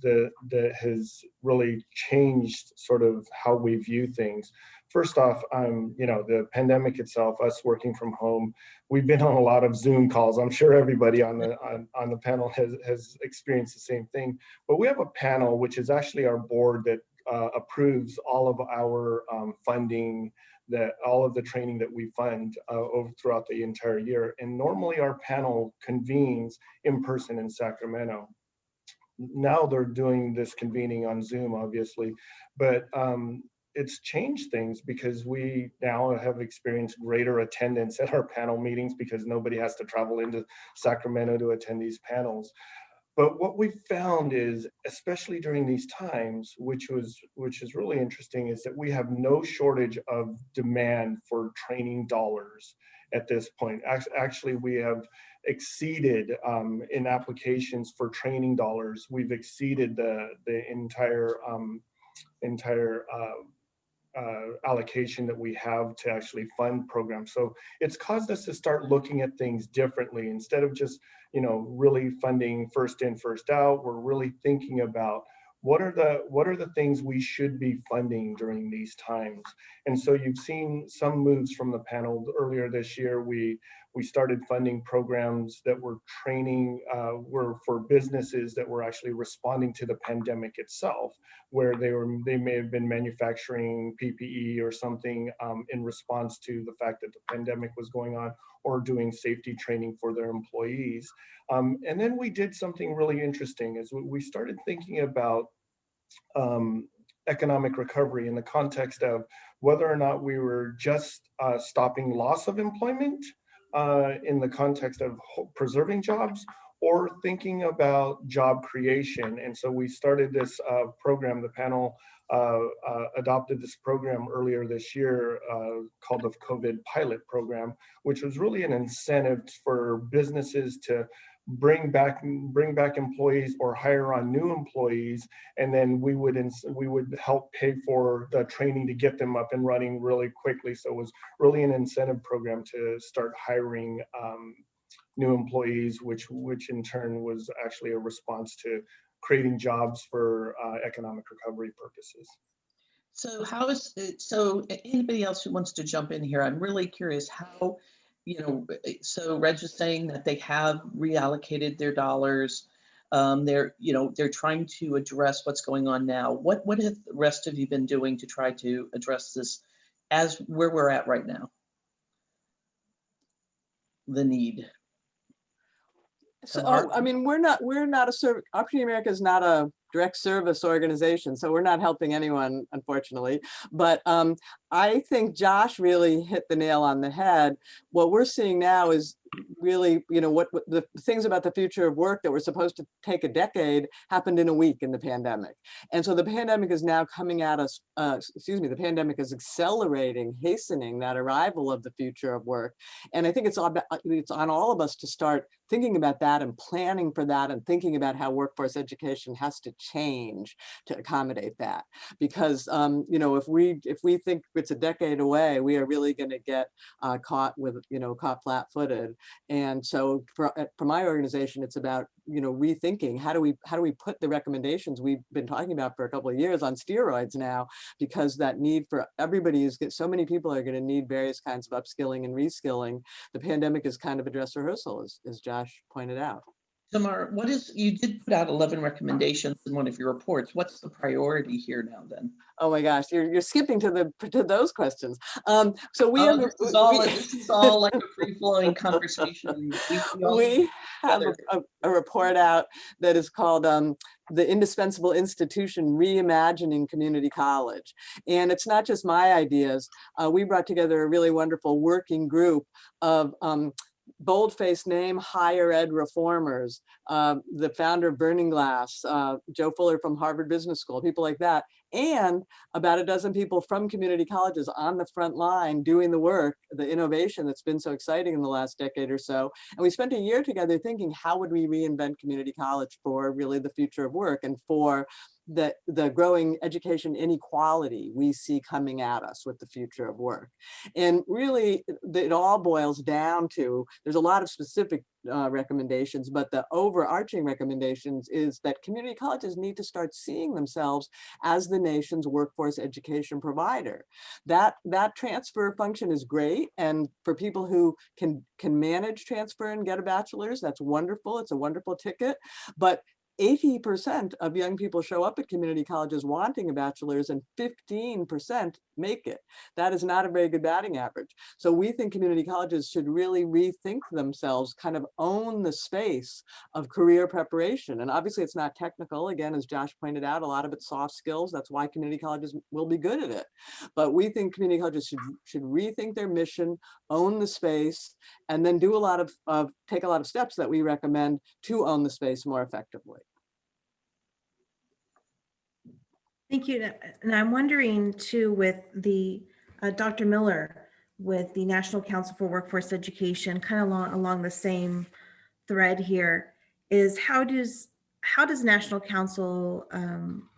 that has really changed sort of how we view things. First off, the pandemic itself, us working from home, we've been on a lot of Zoom calls. I'm sure everybody on the panel has experienced the same thing. But we have a panel, which is actually our board, that approves all of our funding, all of the training that we fund throughout the entire year. And normally our panel convenes in person in Sacramento. Now they're doing this convening on Zoom, obviously, but it's changed things because we now have experienced greater attendance at our panel meetings because nobody has to travel into Sacramento to attend these panels. But what we found is, especially during these times, which is really interesting, is that we have no shortage of demand for training dollars at this point. Actually, we have exceeded in applications for training dollars. We've exceeded the entire allocation that we have to actually fund programs. So it's caused us to start looking at things differently. Instead of just really funding first in, first out, we're really thinking about what are the things we should be funding during these times. And so you've seen some moves from the panel. Earlier this year, we we started funding programs that were training, were for businesses that were actually responding to the pandemic itself, where they may have been manufacturing PPE or something in response to the fact that the pandemic was going on, or doing safety training for their employees. And then we did something really interesting, is we started thinking about economic recovery in the context of whether or not we were just stopping loss of employment in the context of preserving jobs, or thinking about job creation. And so we started this program. The panel adopted this program earlier this year called the COVID pilot program, which was really an incentive for businesses to bring back employees or hire on new employees, and then we would help pay for the training to get them up and running really quickly. So it was really an incentive program to start hiring new employees, which in turn was actually a response to creating jobs for economic recovery purposes. So how is it, so anybody else who wants to jump in here, I'm really curious how, so Reg is saying that they have reallocated their dollars. They're trying to address what's going on now. What have the rest of you been doing to try to address this as where we're at right now? The need. So, I mean, we're not a Opportunity America is not a direct service organization, so we're not helping anyone, unfortunately. But I think Josh really hit the nail on the head. What we're seeing now is really, what the things about the future of work that were supposed to take a decade happened in a week in the pandemic. And so the pandemic is now coming at us, the pandemic is accelerating, hastening that arrival of the future of work. And I think it's on all of us to start thinking about that and planning for that, and thinking about how workforce education has to change to accommodate that. Because if we think it's a decade away, we are really going to get caught flat-footed. And so for my organization, it's about rethinking how do we put the recommendations we've been talking about for a couple of years on steroids now, because that need for everybody is, so many people are going to need various kinds of upskilling and reskilling. The pandemic is kind of a dress rehearsal, as Josh pointed out. Tamar, you did put out 11 recommendations in one of your reports. What's the priority here now then? Oh my gosh, you're skipping to those questions. So this is all like a free-flowing conversation. We have a report out that is called The Indispensable Institution, Reimagining Community College. And it's not just my ideas. We brought together a really wonderful working group of bold-faced name higher ed reformers, the founder of Burning Glass, Joe Fuller from Harvard Business School, people like that, and about a dozen people from community colleges on the front line doing the work, the innovation that's been so exciting in the last decade or so. And we spent a year together thinking, how would we reinvent community college for really the future of work, and for the growing education inequality we see coming at us with the future of work. And really, it all boils down to, there's a lot of specific recommendations, but the overarching recommendations is that community colleges need to start seeing themselves as the nation's workforce education provider. That transfer function is great, and for people who can manage transfer and get a bachelor's, that's wonderful. It's a wonderful ticket, but 80% of young people show up at community colleges wanting a bachelor's, and 15% make it. That is not a very good batting average. So we think community colleges should really rethink themselves, kind of own the space of career preparation. And obviously it's not technical. Again, as Josh pointed out, a lot of it's soft skills. That's why community colleges will be good at it. But we think community colleges should rethink their mission, own the space, and then do take a lot of steps that we recommend to own the space more effectively. Thank you. And I'm wondering too, with the Dr. Miller, with the National Council for Workforce Education, kind of along the same thread here, is how does National Council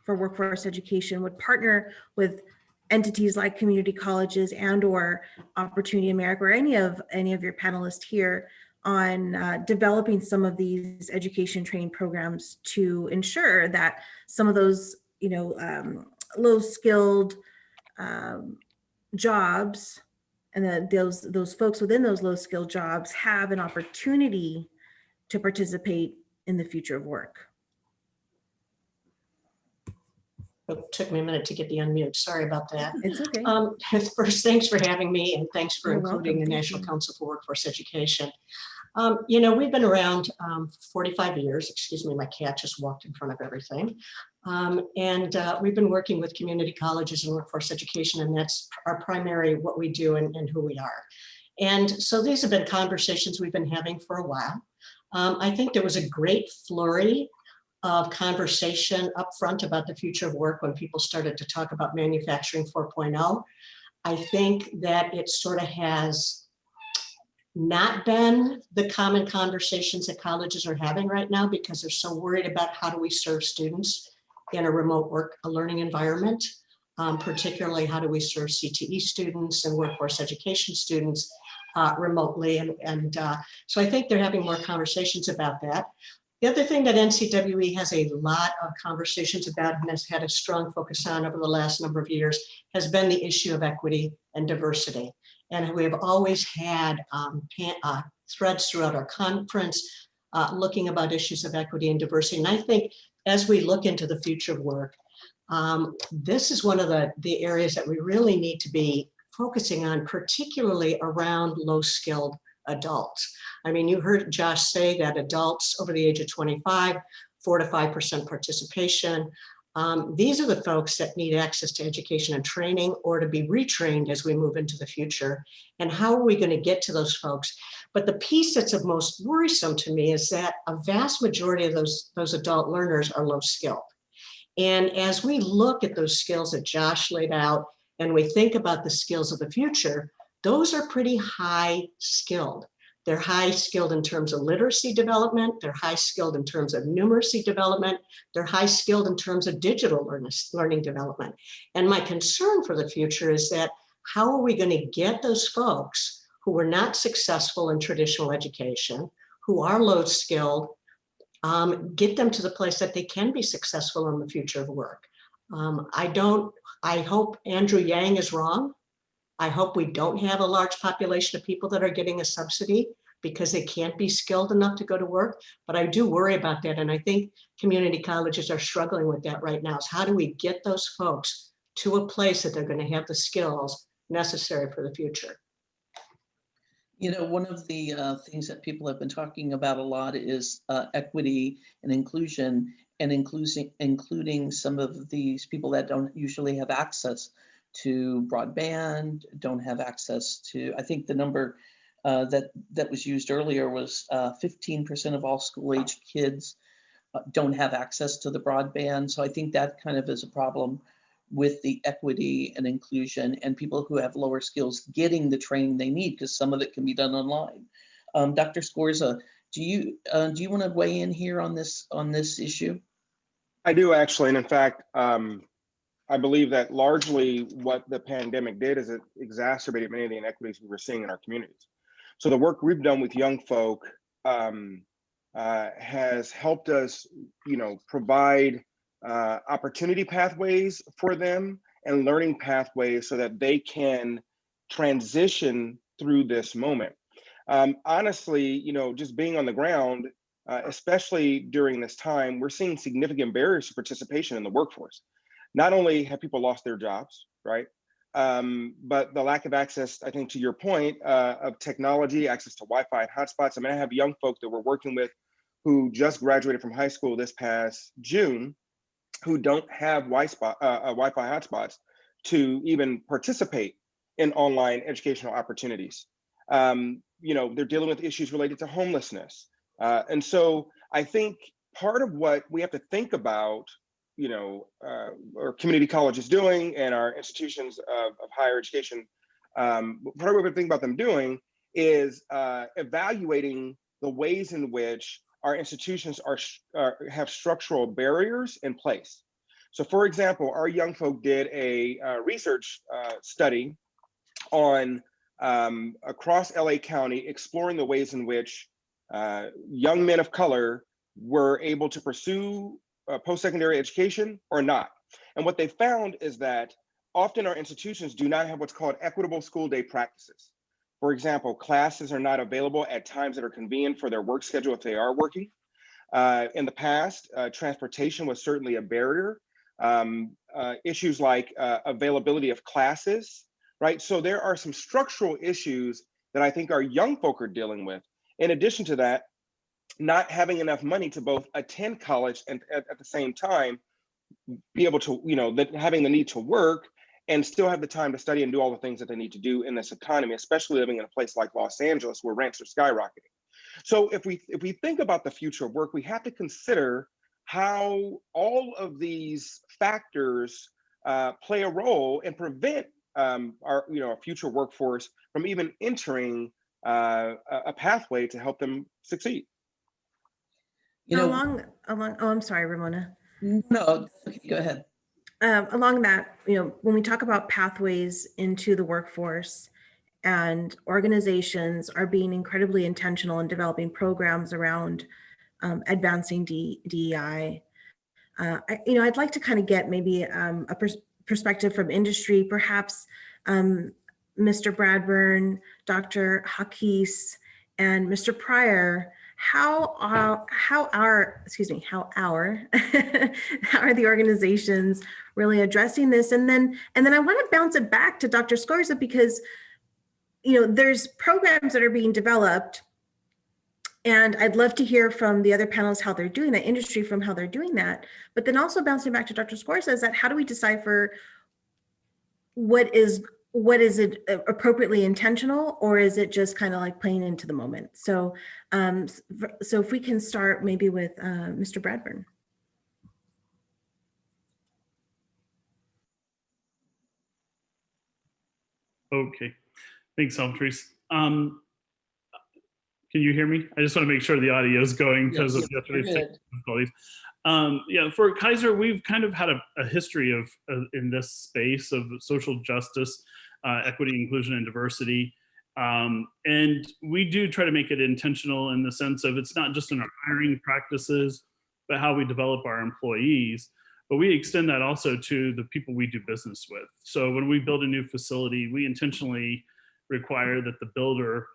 for Workforce Education would partner with entities like community colleges and/or Opportunity America, or any of your panelists here, on developing some of these education training programs to ensure that some of those low skilled jobs and that those folks within those low skill jobs have an opportunity to participate in the future of work. It took me a minute to get the unmute. Sorry about that. It's okay. First, thanks for having me, and thanks for You're including welcome. the Thank National you. Council for Workforce Education. You know, we've been around 45 years. Excuse me, my cat just walked in front of everything. We've been working with community colleges and workforce education, and that's our primary what we do and who we are. And so these have been conversations we've been having for a while. I think there was a great flurry of conversation up front about the future of work when people started to talk about manufacturing 4.0. I think that it sort of has not been the common conversations that colleges are having right now because they're so worried about how do we serve students in a remote work, a learning environment, particularly how do we serve CTE students and workforce education students remotely. So I think they're having more conversations about that. The other thing that NCWE has a lot of conversations about and has had a strong focus on over the last number of years has been the issue of equity and diversity. And we have always had threads throughout our conference looking about issues of equity and diversity. And I think as we look into the future of work, this is one of the areas that we really need to be focusing on, particularly around low-skilled adults. I mean, you heard Josh say that adults over the age of 25, 4 to 5% participation. These are the folks that need access to education and training or to be retrained as we move into the future. And how are we going to get to those folks? But the piece that's of most worrisome to me is that a vast majority of those adult learners are low skilled. And as we look at those skills that Josh laid out and we think about the skills of the future, those are pretty high skilled. They're high skilled in terms of literacy development. They're high skilled in terms of numeracy development. They're high skilled in terms of digital learning development. And my concern for the future is that how are we going to get those folks who were not successful in traditional education, who are low skilled, get them to the place that they can be successful in the future of work. I hope Andrew Yang is wrong. I hope we don't have a large population of people that are getting a subsidy because they can't be skilled enough to go to work. But I do worry about that. And I think community colleges are struggling with that right now. Is how do we get those folks to a place that they're going to have the skills necessary for the future? You know, one of the things that people have been talking about a lot is equity and inclusion, and including some of these people that don't usually have access to broadband, don't have access to, I think the number that was used earlier was 15% of all school-age kids don't have access to the broadband. So I think that kind of is a problem with the equity and inclusion and people who have lower skills getting the training they need, because some of it can be done online. Dr. Scorza, do you want to weigh in here on this issue? I do actually, and in fact, I believe that largely what the pandemic did is it exacerbated many of the inequities we were seeing in our communities. So the work we've done with young folk has helped us, provide opportunity pathways for them and learning pathways so that they can transition through this moment. Honestly, just being on the ground, especially during this time, we're seeing significant barriers to participation in the workforce. Not only have people lost their jobs, right? But the lack of access, I think to your point, of technology, access to Wi-Fi and hotspots. I mean, I have young folk that we're working with who just graduated from high school this past June, who don't have Wi-Fi hotspots to even participate in online educational opportunities. They're dealing with issues related to homelessness. And so I think part of what we have to think about, our community college is doing and our institutions of higher education, part of what we think about them doing is evaluating the ways in which our institutions have structural barriers in place. So for example, our young folk did a research study on across LA County, exploring the ways in which young men of color were able to pursue post-secondary education or not. And what they found is that often our institutions do not have what's called equitable school day practices. For example, classes are not available at times that are convenient for their work schedule if they are working. In the past, transportation was certainly a barrier. Issues like availability of classes, right? So there are some structural issues that I think our young folk are dealing with. In addition to that, not having enough money to both attend college and at the same time be able to, having the need to work and still have the time to study and do all the things that they need to do in this economy, especially living in a place like Los Angeles where rents are skyrocketing. So if we think about the future of work, we have to consider how all of these factors play a role and prevent our future workforce from even entering a pathway to help them succeed. Oh, I'm sorry, Ramona. No, okay, go ahead. Along that, when we talk about pathways into the workforce, and organizations are being incredibly intentional in developing programs around advancing DEI. I'd like to kind of get maybe a perspective from industry, perhaps Mr. Bradburn, Dr. Hakis, and Mr. Pryor. How are the organizations really addressing this? And then I want to bounce it back to Dr. Scorza, because there's programs that are being developed, and I'd love to hear from the other panelists how they're doing that, industry from how they're doing that. But then also bouncing back to Dr. Scorza is that how do we decipher what is it appropriately intentional, or is it just kind of like playing into the moment? So if we can start maybe with Mr. Bradburn. Okay, thanks, Elmtrice. Can you hear me? I just want to make sure the audio is going because of yesterday's difficulties. For Kaiser, we've kind of had a history of in this space of social justice, equity, inclusion, and diversity. And we do try to make it intentional in the sense of it's not just in our hiring practices, but how we develop our employees. But we extend that also to the people we do business with. So when we build a new facility, we intentionally require that the builder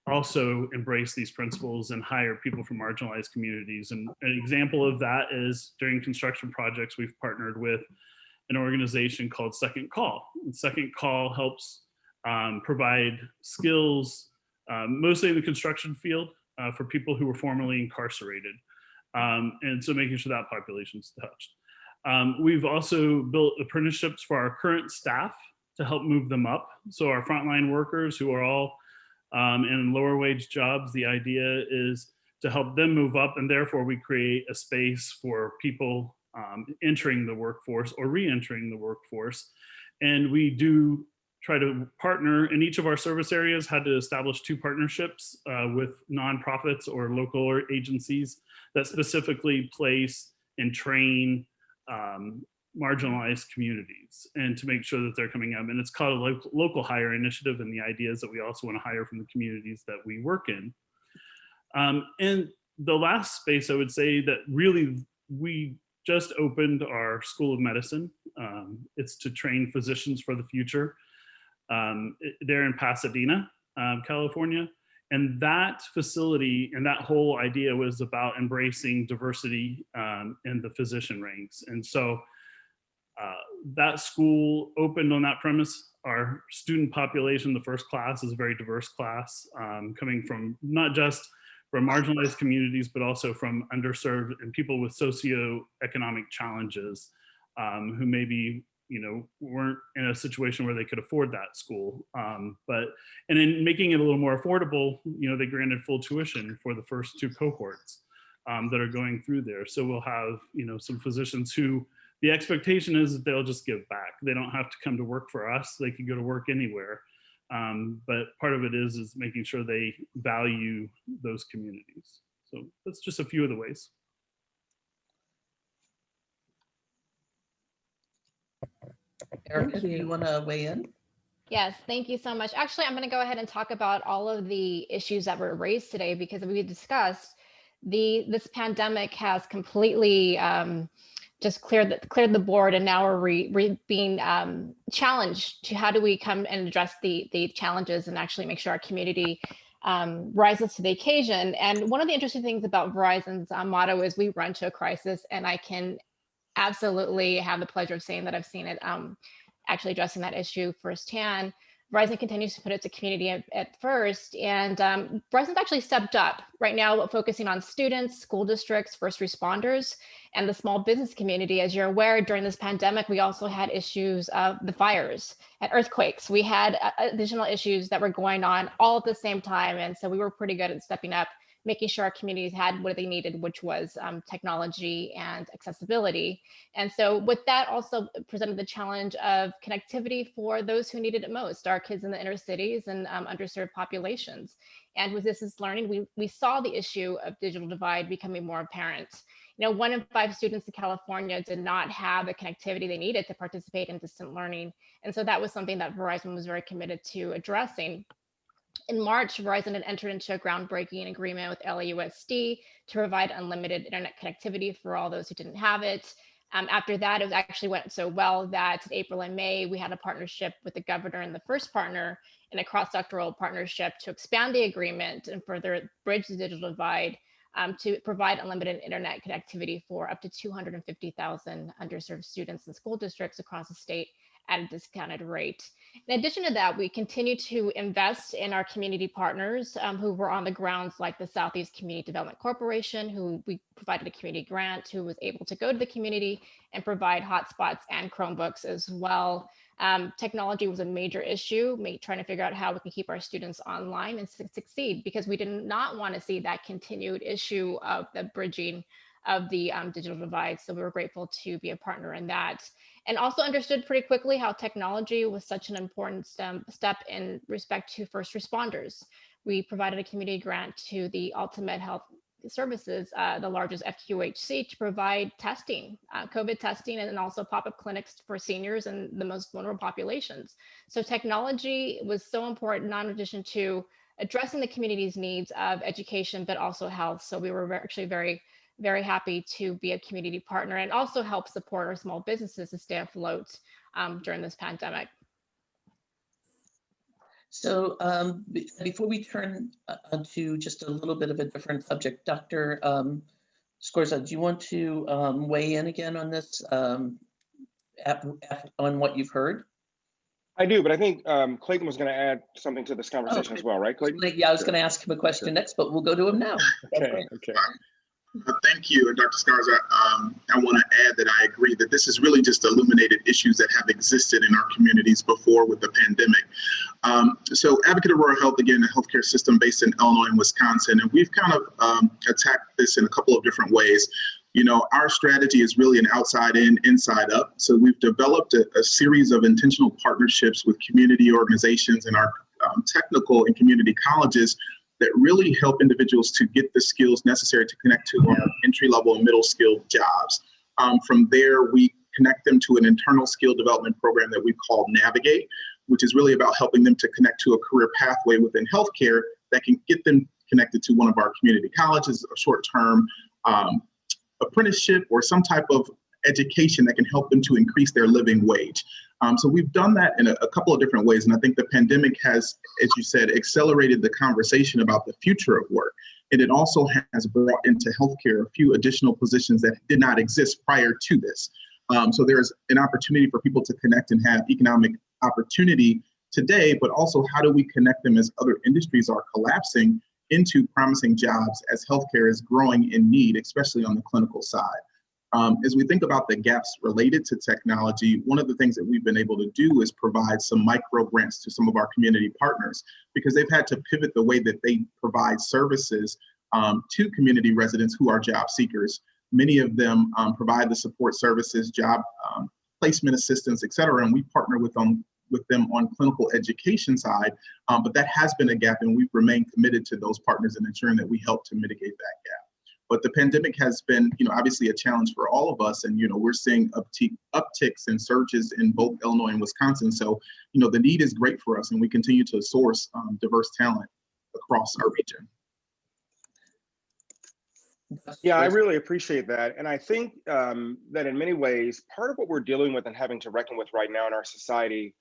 also embrace these principles and hire people from marginalized communities. And an example of that is during construction projects, we've partnered with an organization called Second Call. And Second Call helps provide skills, mostly in the construction field, for people who were formerly incarcerated. And so making sure that population's touched. We've also built apprenticeships for our current staff to help move them up. So our frontline workers who are all in lower wage jobs, the idea is to help them move up, and therefore we create a space for people entering the workforce or re-entering the workforce. And we do try to partner in each of our service areas, had to establish 2 partnerships with nonprofits or local agencies that specifically place and train marginalized communities, and to make sure that they're coming up. And it's called a local hire initiative, and the idea is that we also want to hire from the communities that we work in. And the last space I would say that really we just opened our School of Medicine. It's to train physicians for the future. They're in Pasadena, California. And that facility and that whole idea was about embracing diversity in the physician ranks. And so that school opened on that premise. Our student population, the first class, is a very diverse class, coming from not just from marginalized communities, but also from underserved and people with socioeconomic challenges who maybe weren't in a situation where they could afford that school. And in making it a little more affordable, they granted full tuition for the first 2 cohorts that are going through there. So we'll have, some physicians who the expectation is that they'll just give back. They don't have to come to work for us. They can go to work anywhere. But part of it is making sure they value those communities. So that's just a few of the ways. Erica, do you want to weigh in? Yes, thank you so much. Actually, I'm going to go ahead and talk about all of the issues that were raised today, because we discussed this pandemic has completely just cleared the board, and now we're being challenged to how do we come and address the challenges and actually make sure our community rises to the occasion. And one of the interesting things about Verizon's motto is we run to a crisis, and I can absolutely have the pleasure of saying that I've seen it actually addressing that issue firsthand. Verizon continues to put its community at first, and Verizon's actually stepped up right now, focusing on students, school districts, first responders, and the small business community. As you're aware, during this pandemic, we also had issues of the fires and earthquakes. We had additional issues that were going on all at the same time, and so we were pretty good at stepping up, making sure our communities had what they needed, which was technology and accessibility. And so with that also presented the challenge of connectivity for those who needed it most, our kids in the inner cities and underserved populations. And with distance learning, we saw the issue of digital divide becoming more apparent. 1 in 5 students in California did not have the connectivity they needed to participate in distant learning. And so that was something that Verizon was very committed to addressing. In March, Verizon had entered into a groundbreaking agreement with LAUSD to provide unlimited internet connectivity for all those who didn't have it. After that, it actually went so well that in April and May, we had a partnership with the governor and the first partner in a cross-sectoral partnership to expand the agreement and further bridge the digital divide to provide unlimited internet connectivity for up to 250,000 underserved students and school districts across the state at a discounted rate. In addition to that, we continue to invest in our community partners who were on the grounds, like the Southeast Community Development Corporation, who we provided a community grant, who was able to go to the community and provide hotspots and Chromebooks as well. Technology was a major issue, trying to figure out how we can keep our students online and succeed, because we did not want to see that continued issue of the bridging of the digital divide. So we were grateful to be a partner in that, and also understood pretty quickly how technology was such an important step in respect to first responders. We provided a community grant to the Ultimate Health Services, the largest FQHC, to provide testing, COVID testing, and then also pop-up clinics for seniors and the most vulnerable populations. So technology was so important, not in addition to addressing the community's needs of education, but also health. So we were actually very happy to be a community partner and also help support our small businesses to stay afloat during this pandemic. So before we turn to just a little bit of a different subject, Dr. Scorza, do you want to weigh in again on this, on what you've heard? I do, but I think Clayton was going to add something to this conversation as well, right, Clayton? Yeah, I was going to ask him a question next, but we'll go to him now. Okay. Thank you, Dr. Scorza. I want to add that I agree that this has really just illuminated issues that have existed in our communities before with the pandemic. So Advocate Aurora Health, again, a healthcare system based in Illinois and Wisconsin, and we've kind of attacked this in a couple of different ways. Our strategy is really an outside in, inside up. So we've developed a series of intentional partnerships with community organizations and our technical and community colleges that really help individuals to get the skills necessary to connect to our entry-level and middle-skilled jobs. From there, we connect them to an internal skill development program that we call Navigate, which is really about helping them to connect to a career pathway within healthcare that can get them connected to one of our community colleges, a short-term apprenticeship, or some type of education that can help them to increase their living wage. So we've done that in a couple of different ways. And I think the pandemic has, as you said, accelerated the conversation about the future of work. And it also has brought into healthcare a few additional positions that did not exist prior to this. So there's an opportunity for people to connect and have economic opportunity today, but also how do we connect them as other industries are collapsing into promising jobs as healthcare is growing in need, especially on the clinical side. As we think about the gaps related to technology, one of the things that we've been able to do is provide some micro grants to some of our community partners, because they've had to pivot the way that they provide services to community residents who are job seekers. Many of them provide the support services, job placement assistance, et cetera, and we partner with them on clinical education side, but that has been a gap, and we've remained committed to those partners and ensuring that we help to mitigate that gap. But the pandemic has been, obviously a challenge for all of us, and we're seeing upticks and surges in both Illinois and Wisconsin. So, the need is great for us, and we continue to source diverse talent across our region. Yeah, I really appreciate that. And I think that in many ways, part of what we're dealing with and having to reckon with right now in our society,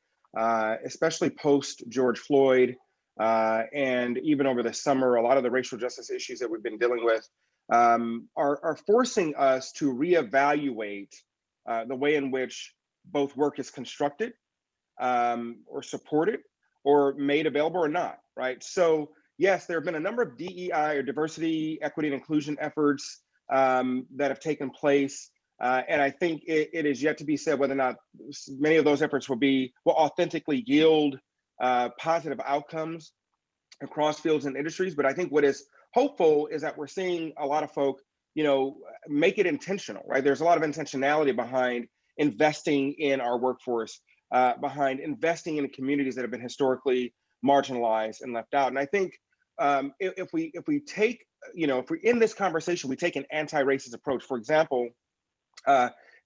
especially post George Floyd, and even over the summer, a lot of the racial justice issues that we've been dealing with are forcing us to reevaluate the way in which both work is constructed or supported or made available or not, right? So yes, there have been a number of DEI or diversity, equity, and inclusion efforts that have taken place. And I think it is yet to be said whether or not many of those efforts will authentically yield positive outcomes across fields and industries. But I think what is hopeful is that we're seeing a lot of folk, make it intentional, right? There's a lot of intentionality behind investing in our workforce, behind investing in communities that have been historically marginalized and left out. And I think if we take, if we're in this conversation, we take an anti-racist approach. For example,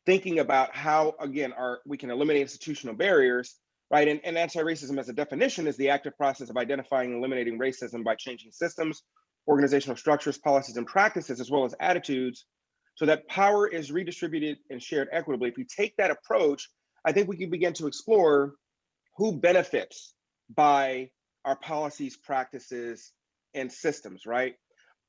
thinking about how, again, we can eliminate institutional barriers, right? And anti-racism as a definition is the active process of identifying and eliminating racism by changing systems, organizational structures, policies, and practices, as well as attitudes, so that power is redistributed and shared equitably. If we take that approach, I think we can begin to explore who benefits by our policies, practices, and systems, right?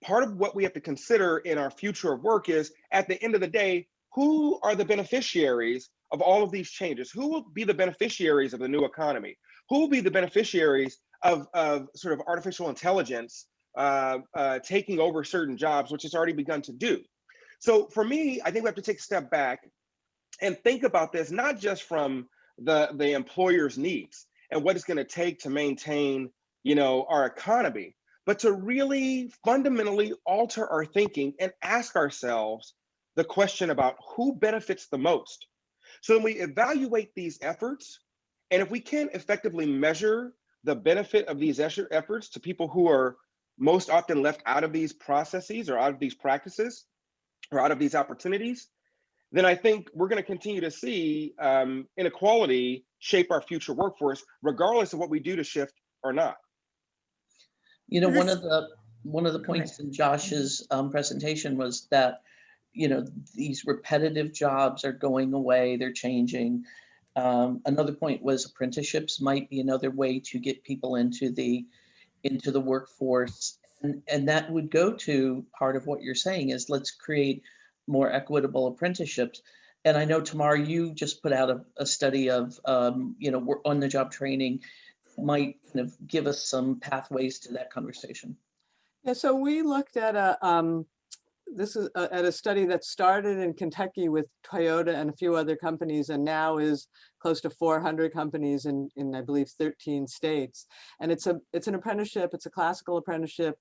Part of what we have to consider in our future of work is, at the end of the day, who are the beneficiaries of all of these changes? Who will be the beneficiaries of the new economy? Who will be the beneficiaries of sort of artificial intelligence taking over certain jobs, which it's already begun to do? So for me, I think we have to take a step back and think about this, not just from the employer's needs and what it's going to take to maintain, our economy, but to really fundamentally alter our thinking and ask ourselves the question about who benefits the most. So when we evaluate these efforts, and if we can effectively measure the benefit of these efforts to people who are most often left out of these processes or out of these practices or out of these opportunities, then I think we're going to continue to see inequality shape our future workforce, regardless of what we do to shift or not. One of the points in Josh's presentation was that, these repetitive jobs are going away, they're changing. Another point was apprenticeships might be another way to get people into the workforce. And that would go to part of what you're saying is, let's create more equitable apprenticeships. And I know, Tamar, you just put out a study of, on-the-job training might kind of give us some pathways to that conversation. Yeah, so we looked at a study that started in Kentucky with Toyota and a few other companies, and now is close to 400 companies in I believe 13 states. And it's an apprenticeship. It's a classical apprenticeship,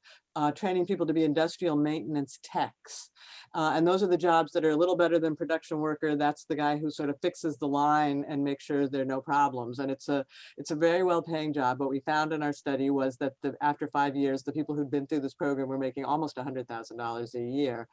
training people to be industrial maintenance techs. And those are the jobs that are a little better than production worker. That's the guy who sort of fixes the line and makes sure there are no problems. And it's a very well-paying job. What we found in our study was that after 5 years, the people who'd been through this program were making almost $100,000 a year.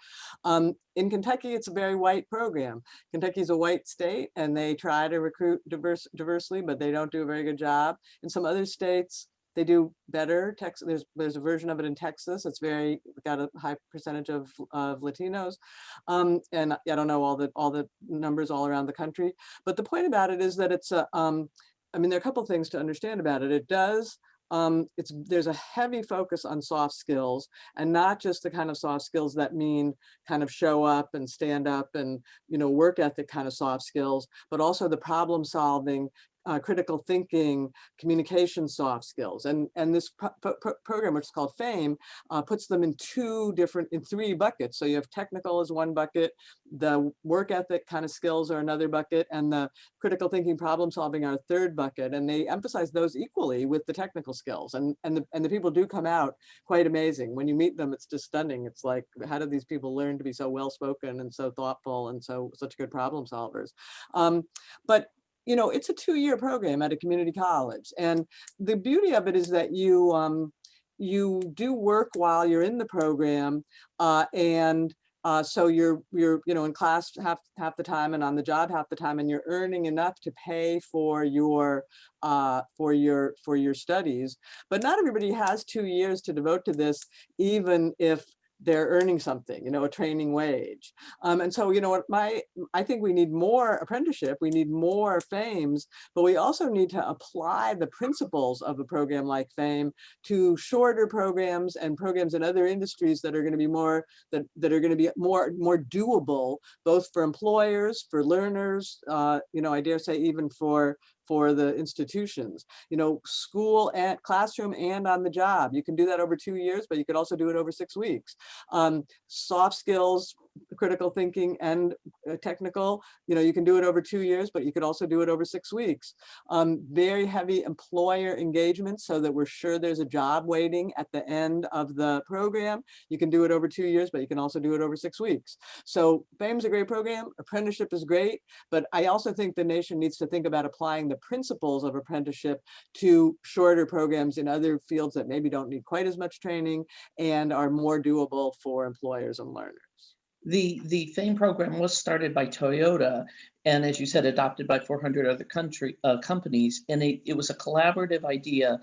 In Kentucky, it's a very white program. Kentucky's a white state, and they try to recruit diversely, but they don't do a very good job. In some other states, they do better. Texas, there's a version of it in Texas. It's got a high percentage of Latinos, and I don't know all the numbers all around the country. But the point about it is that it's there are a couple things to understand about it. It does. There's a heavy focus on soft skills, and not just the kind of soft skills that mean kind of show up and stand up and work ethic kind of soft skills, but also the problem solving, critical thinking, communication soft skills. And this program, which is called FAME, puts them in three buckets. So you have technical as one bucket, the work ethic kind of skills are another bucket, and the critical thinking, problem solving are a third bucket. And they emphasize those equally with the technical skills. And the people do come out quite amazing. When you meet them, it's just stunning. It's like, how did these people learn to be so well-spoken and so thoughtful and such good problem solvers? But it's a 2-year program at a community college. And the beauty of it is that you do work while you're in the program. So you're in class half the time and on the job half the time, and you're earning enough to pay for your studies. But not everybody has 2 years to devote to this, even if they're earning something, you know, a training wage. And so, you know what, I think we need more apprenticeship, we need more FAMEs, but we also need to apply the principles of a program like FAME to shorter programs and programs in other industries that are going to be more, that are going to be more doable, both for employers, for learners, you know, I dare say even for the institutions, you know, school and classroom and on the job. You can do that over 2 years, but you could also do it over 6 weeks. Soft skills, critical thinking and technical, you know, you can do it over 2 years, but you could also do it over 6 weeks. Very heavy employer engagement so that we're sure there's a job waiting at the end of the program. You can do it over 2 years, but you can also do it over 6 weeks. So FAME's a great program, apprenticeship is great, but I also think the nation needs to think about applying the principles of apprenticeship to shorter programs in other fields that maybe don't need quite as much training and are more doable for employers and learners. The FAME program was started by Toyota, and as you said, adopted by 400 other companies, and it was a collaborative idea,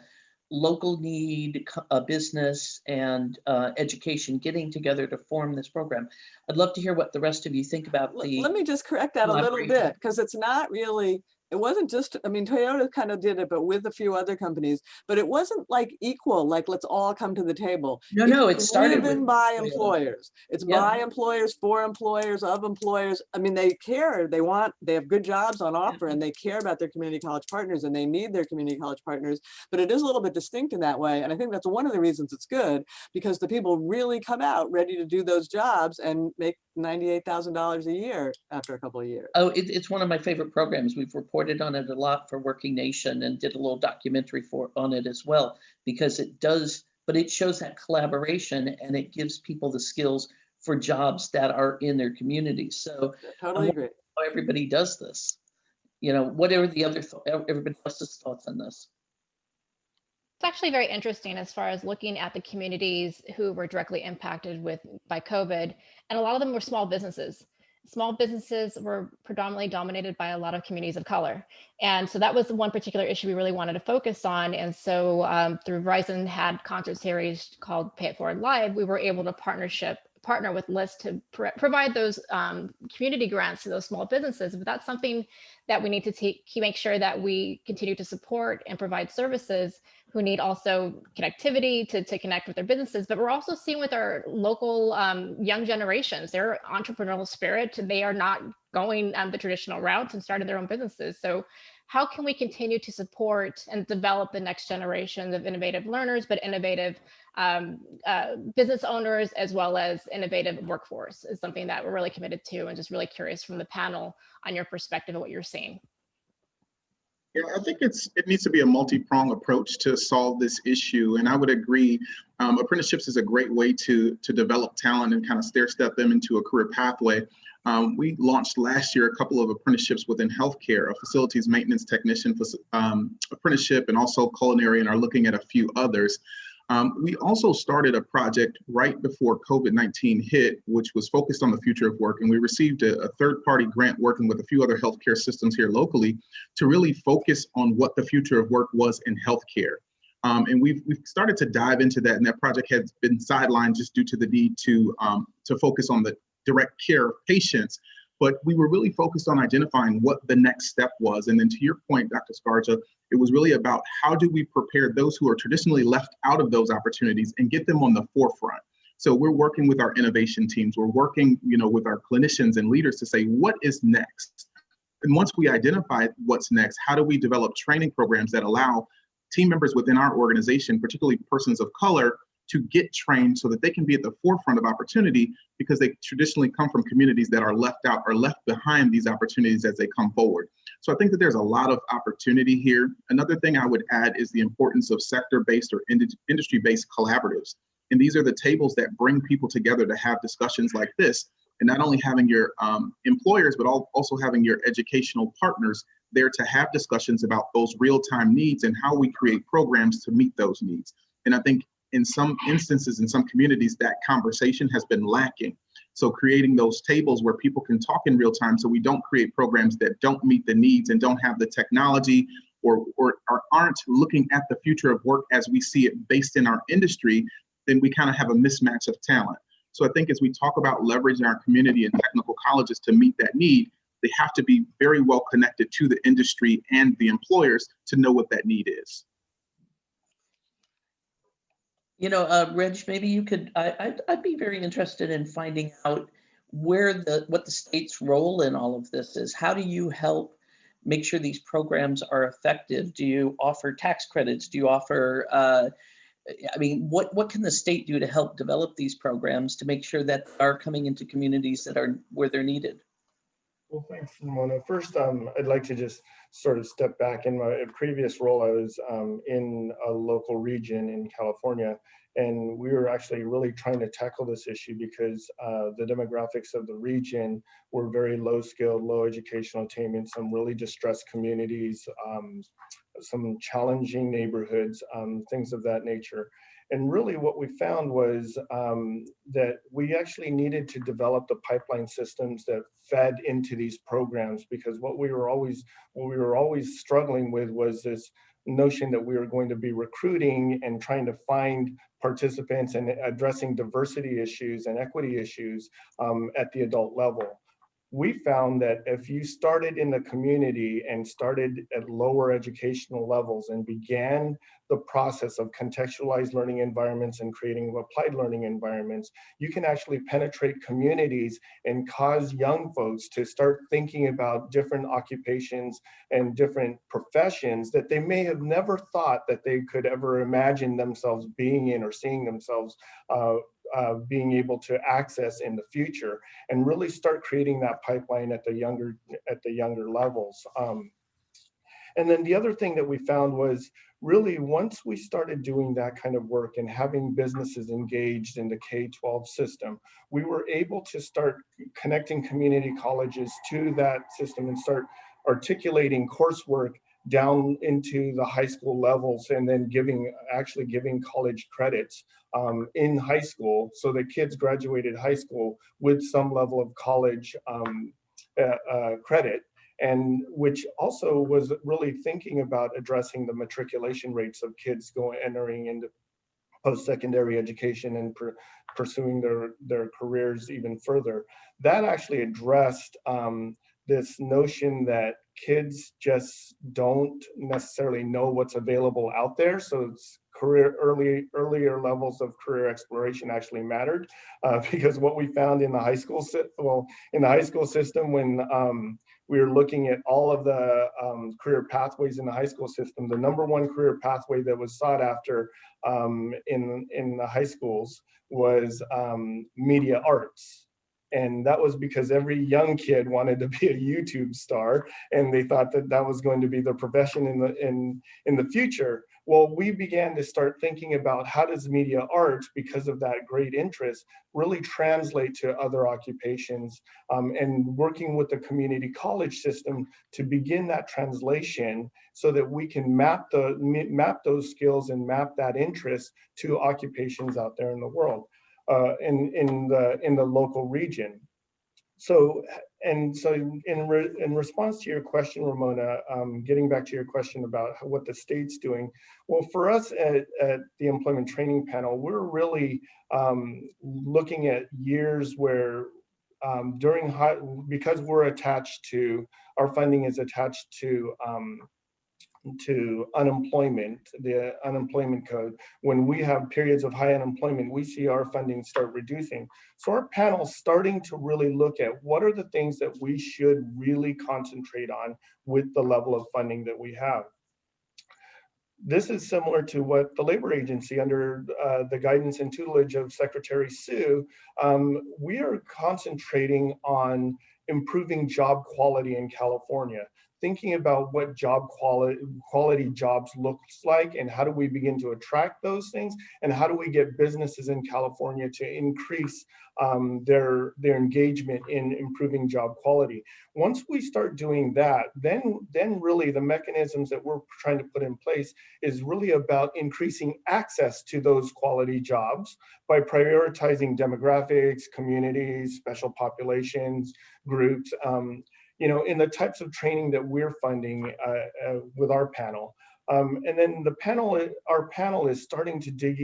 local need, business, and education getting together to form this program. I'd love to hear what the rest of you think about the. Let me just correct that a little bit, because it's not really, it wasn't just, I mean, Toyota kind of did it, but with a few other companies, but it wasn't like equal, like let's all come to the table. No, it started driven by Toyota. employers. It's by employers, for employers, of employers. I mean, they care, they have good jobs on offer, and they care about their community college partners, and they need their community college partners, but it is a little bit distinct in that way. And I think that's one of the reasons it's good, because the people really come out ready to do those jobs and make $98,000 a year after a couple of years. Oh, it's one of my favorite programs. We've reported on it a lot for Working Nation and did a little documentary on it as well, because it does, but it shows that collaboration and it gives people the skills for jobs that are in their communities. So totally agree. How everybody does this, you know, whatever the other, everybody else's thoughts on this. It's actually very interesting as far as looking at the communities who were directly impacted by COVID, and a lot of them were small businesses. Small businesses were predominantly dominated by a lot of communities of color. And so that was one particular issue we really wanted to focus on. And so through Verizon had concert series called Pay It Forward Live, we were able to partner with LIST to provide those community grants to those small businesses. But that's something that we need to make sure that we continue to support and provide services who need also connectivity to connect with their businesses. But we're also seeing with our local young generations, their entrepreneurial spirit, they are not going the traditional route and starting their own businesses. So how can we continue to support and develop the next generation of innovative learners, but innovative business owners, as well as innovative workforce, is something that we're really committed to, and just really curious from the panel on your perspective of what you're seeing. Yeah, I think it needs to be a multi-pronged approach to solve this issue. And I would agree, apprenticeships is a great way to develop talent and kind of stair-step them into a career pathway. We launched last year a couple of apprenticeships within healthcare, a facilities maintenance technician apprenticeship, and also culinary, and are looking at a few others. We also started a project right before COVID-19 hit, which was focused on the future of work. And we received a third-party grant working with a few other healthcare systems here locally to really focus on what the future of work was in healthcare. And we've started to dive into that, and that project has been sidelined just due to the need to focus on the direct care of patients. But we were really focused on identifying what the next step was. And then to your point, Dr. Scarja, it was really about how do we prepare those who are traditionally left out of those opportunities and get them on the forefront. So we're working with our innovation teams. We're working, with our clinicians and leaders to say, what is next? And once we identify what's next, how do we develop training programs that allow team members within our organization, particularly persons of color, to get trained so that they can be at the forefront of opportunity, because they traditionally come from communities that are left out or left behind these opportunities as they come forward. So I think that there's a lot of opportunity here. Another thing I would add is the importance of sector-based or industry-based collaboratives. And these are the tables that bring people together to have discussions like this, and not only having your employers, but also having your educational partners there to have discussions about those real-time needs and how we create programs to meet those needs. And I think in some instances, in some communities, that conversation has been lacking. So creating those tables where people can talk in real time, so we don't create programs that don't meet the needs and don't have the technology or aren't looking at the future of work as we see it based in our industry, then we kind of have a mismatch of talent. So I think as we talk about leveraging our community and technical colleges to meet that need, they have to be very well connected to the industry and the employers to know what that need is. You know, Reg, maybe you could, I'd be very interested in finding out what the state's role in all of this is. How do you help make sure these programs are effective? Do you offer tax credits? Do you offer, I mean, what can the state do to help develop these programs to make sure that are coming into communities that are where they're needed? Well, thanks, Ramona. First, I'd like to just sort of step back. In my previous role, I was in a local region in California, and we were actually really trying to tackle this issue because the demographics of the region were very low skilled, low educational attainment, some really distressed communities, some challenging neighborhoods, things of that nature. And really what we found was that we actually needed to develop the pipeline systems that fed into these programs, because what we were always struggling with was this notion that we were going to be recruiting and trying to find participants and addressing diversity issues and equity issues at the adult level. We found that if you started in the community and started at lower educational levels and began the process of contextualized learning environments and creating applied learning environments, you can actually penetrate communities and cause young folks to start thinking about different occupations and different professions that they may have never thought that they could ever imagine themselves being in or seeing themselves being able to access in the future, and really start creating that pipeline at the younger levels. And then the other thing that we found was really once we started doing that kind of work and having businesses engaged in the K-12 system, we were able to start connecting community colleges to that system and start articulating coursework down into the high school levels, and then actually giving college credits in high school, so that kids graduated high school with some level of college credit, and which also was really thinking about addressing the matriculation rates of kids entering into post-secondary education and pursuing their careers even further. That actually addressed this notion that kids just don't necessarily know what's available out there. So it's earlier levels of career exploration actually mattered, because what we found in the high school system when we were looking at all of the career pathways in the high school system, the number one career pathway that was sought after in the high schools was media arts. And that was because every young kid wanted to be a YouTube star, and they thought that that was going to be their profession in the future. Well, we began to start thinking about how does media arts, because of that great interest, really translate to other occupations, and working with the community college system to begin that translation so that we can map those skills and map that interest to occupations out there in the world. In the local region. So in response to your question, Ramona, getting back to your question about what the state's doing, well, for us at the Employment Training Panel, we're really looking at years where because our funding is attached to unemployment, the unemployment code. When we have periods of high unemployment, we see our funding start reducing. So our panel's starting to really look at what are the things that we should really concentrate on with the level of funding that we have. This is similar to what the labor agency, under the guidance and tutelage of Secretary Sue, we are concentrating on improving job quality in California, thinking about what job quality jobs looks like, and how do we begin to attract those things, and how do we get businesses in California to increase their engagement in improving job quality. Once we start doing that, then really the mechanisms that we're trying to put in place is really about increasing access to those quality jobs by prioritizing demographics, communities, special populations, groups, in the types of training that we're funding with our panel. And then our panel is starting to dig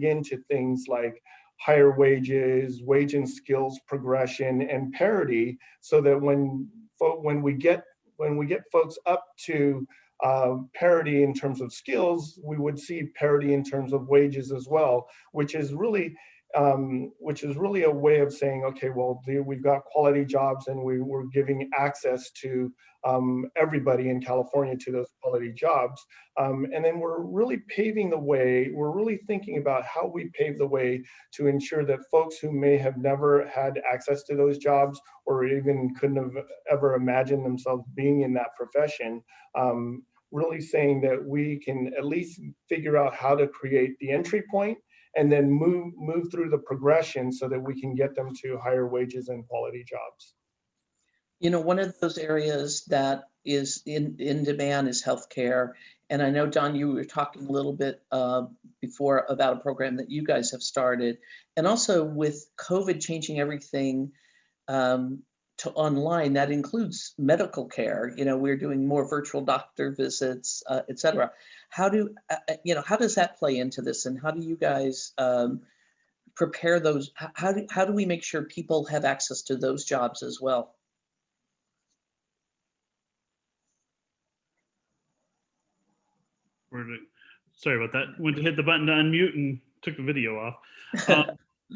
into things like higher wages, wage and skills progression, and parity, so that when we get folks up to parity in terms of skills, we would see parity in terms of wages as well, which is really a way of saying, okay, well, we've got quality jobs, and we're giving access to everybody in California to those quality jobs. And then we're really paving the way. We're really thinking about how we pave the way to ensure that folks who may have never had access to those jobs, or even couldn't have ever imagined themselves being in that profession, really saying that we can at least figure out how to create the entry point, and then move through the progression so that we can get them to higher wages and quality jobs. You know, one of those areas that is in demand is healthcare. And I know, Don, you were talking a little bit before about a program that you guys have started. And also with COVID changing everything to online, that includes medical care. You know, we're doing more virtual doctor visits, et cetera. How does that play into this? And how do you guys prepare those? How do we make sure people have access to those jobs as well? Sorry about that. Went to hit the button to unmute and took the video off.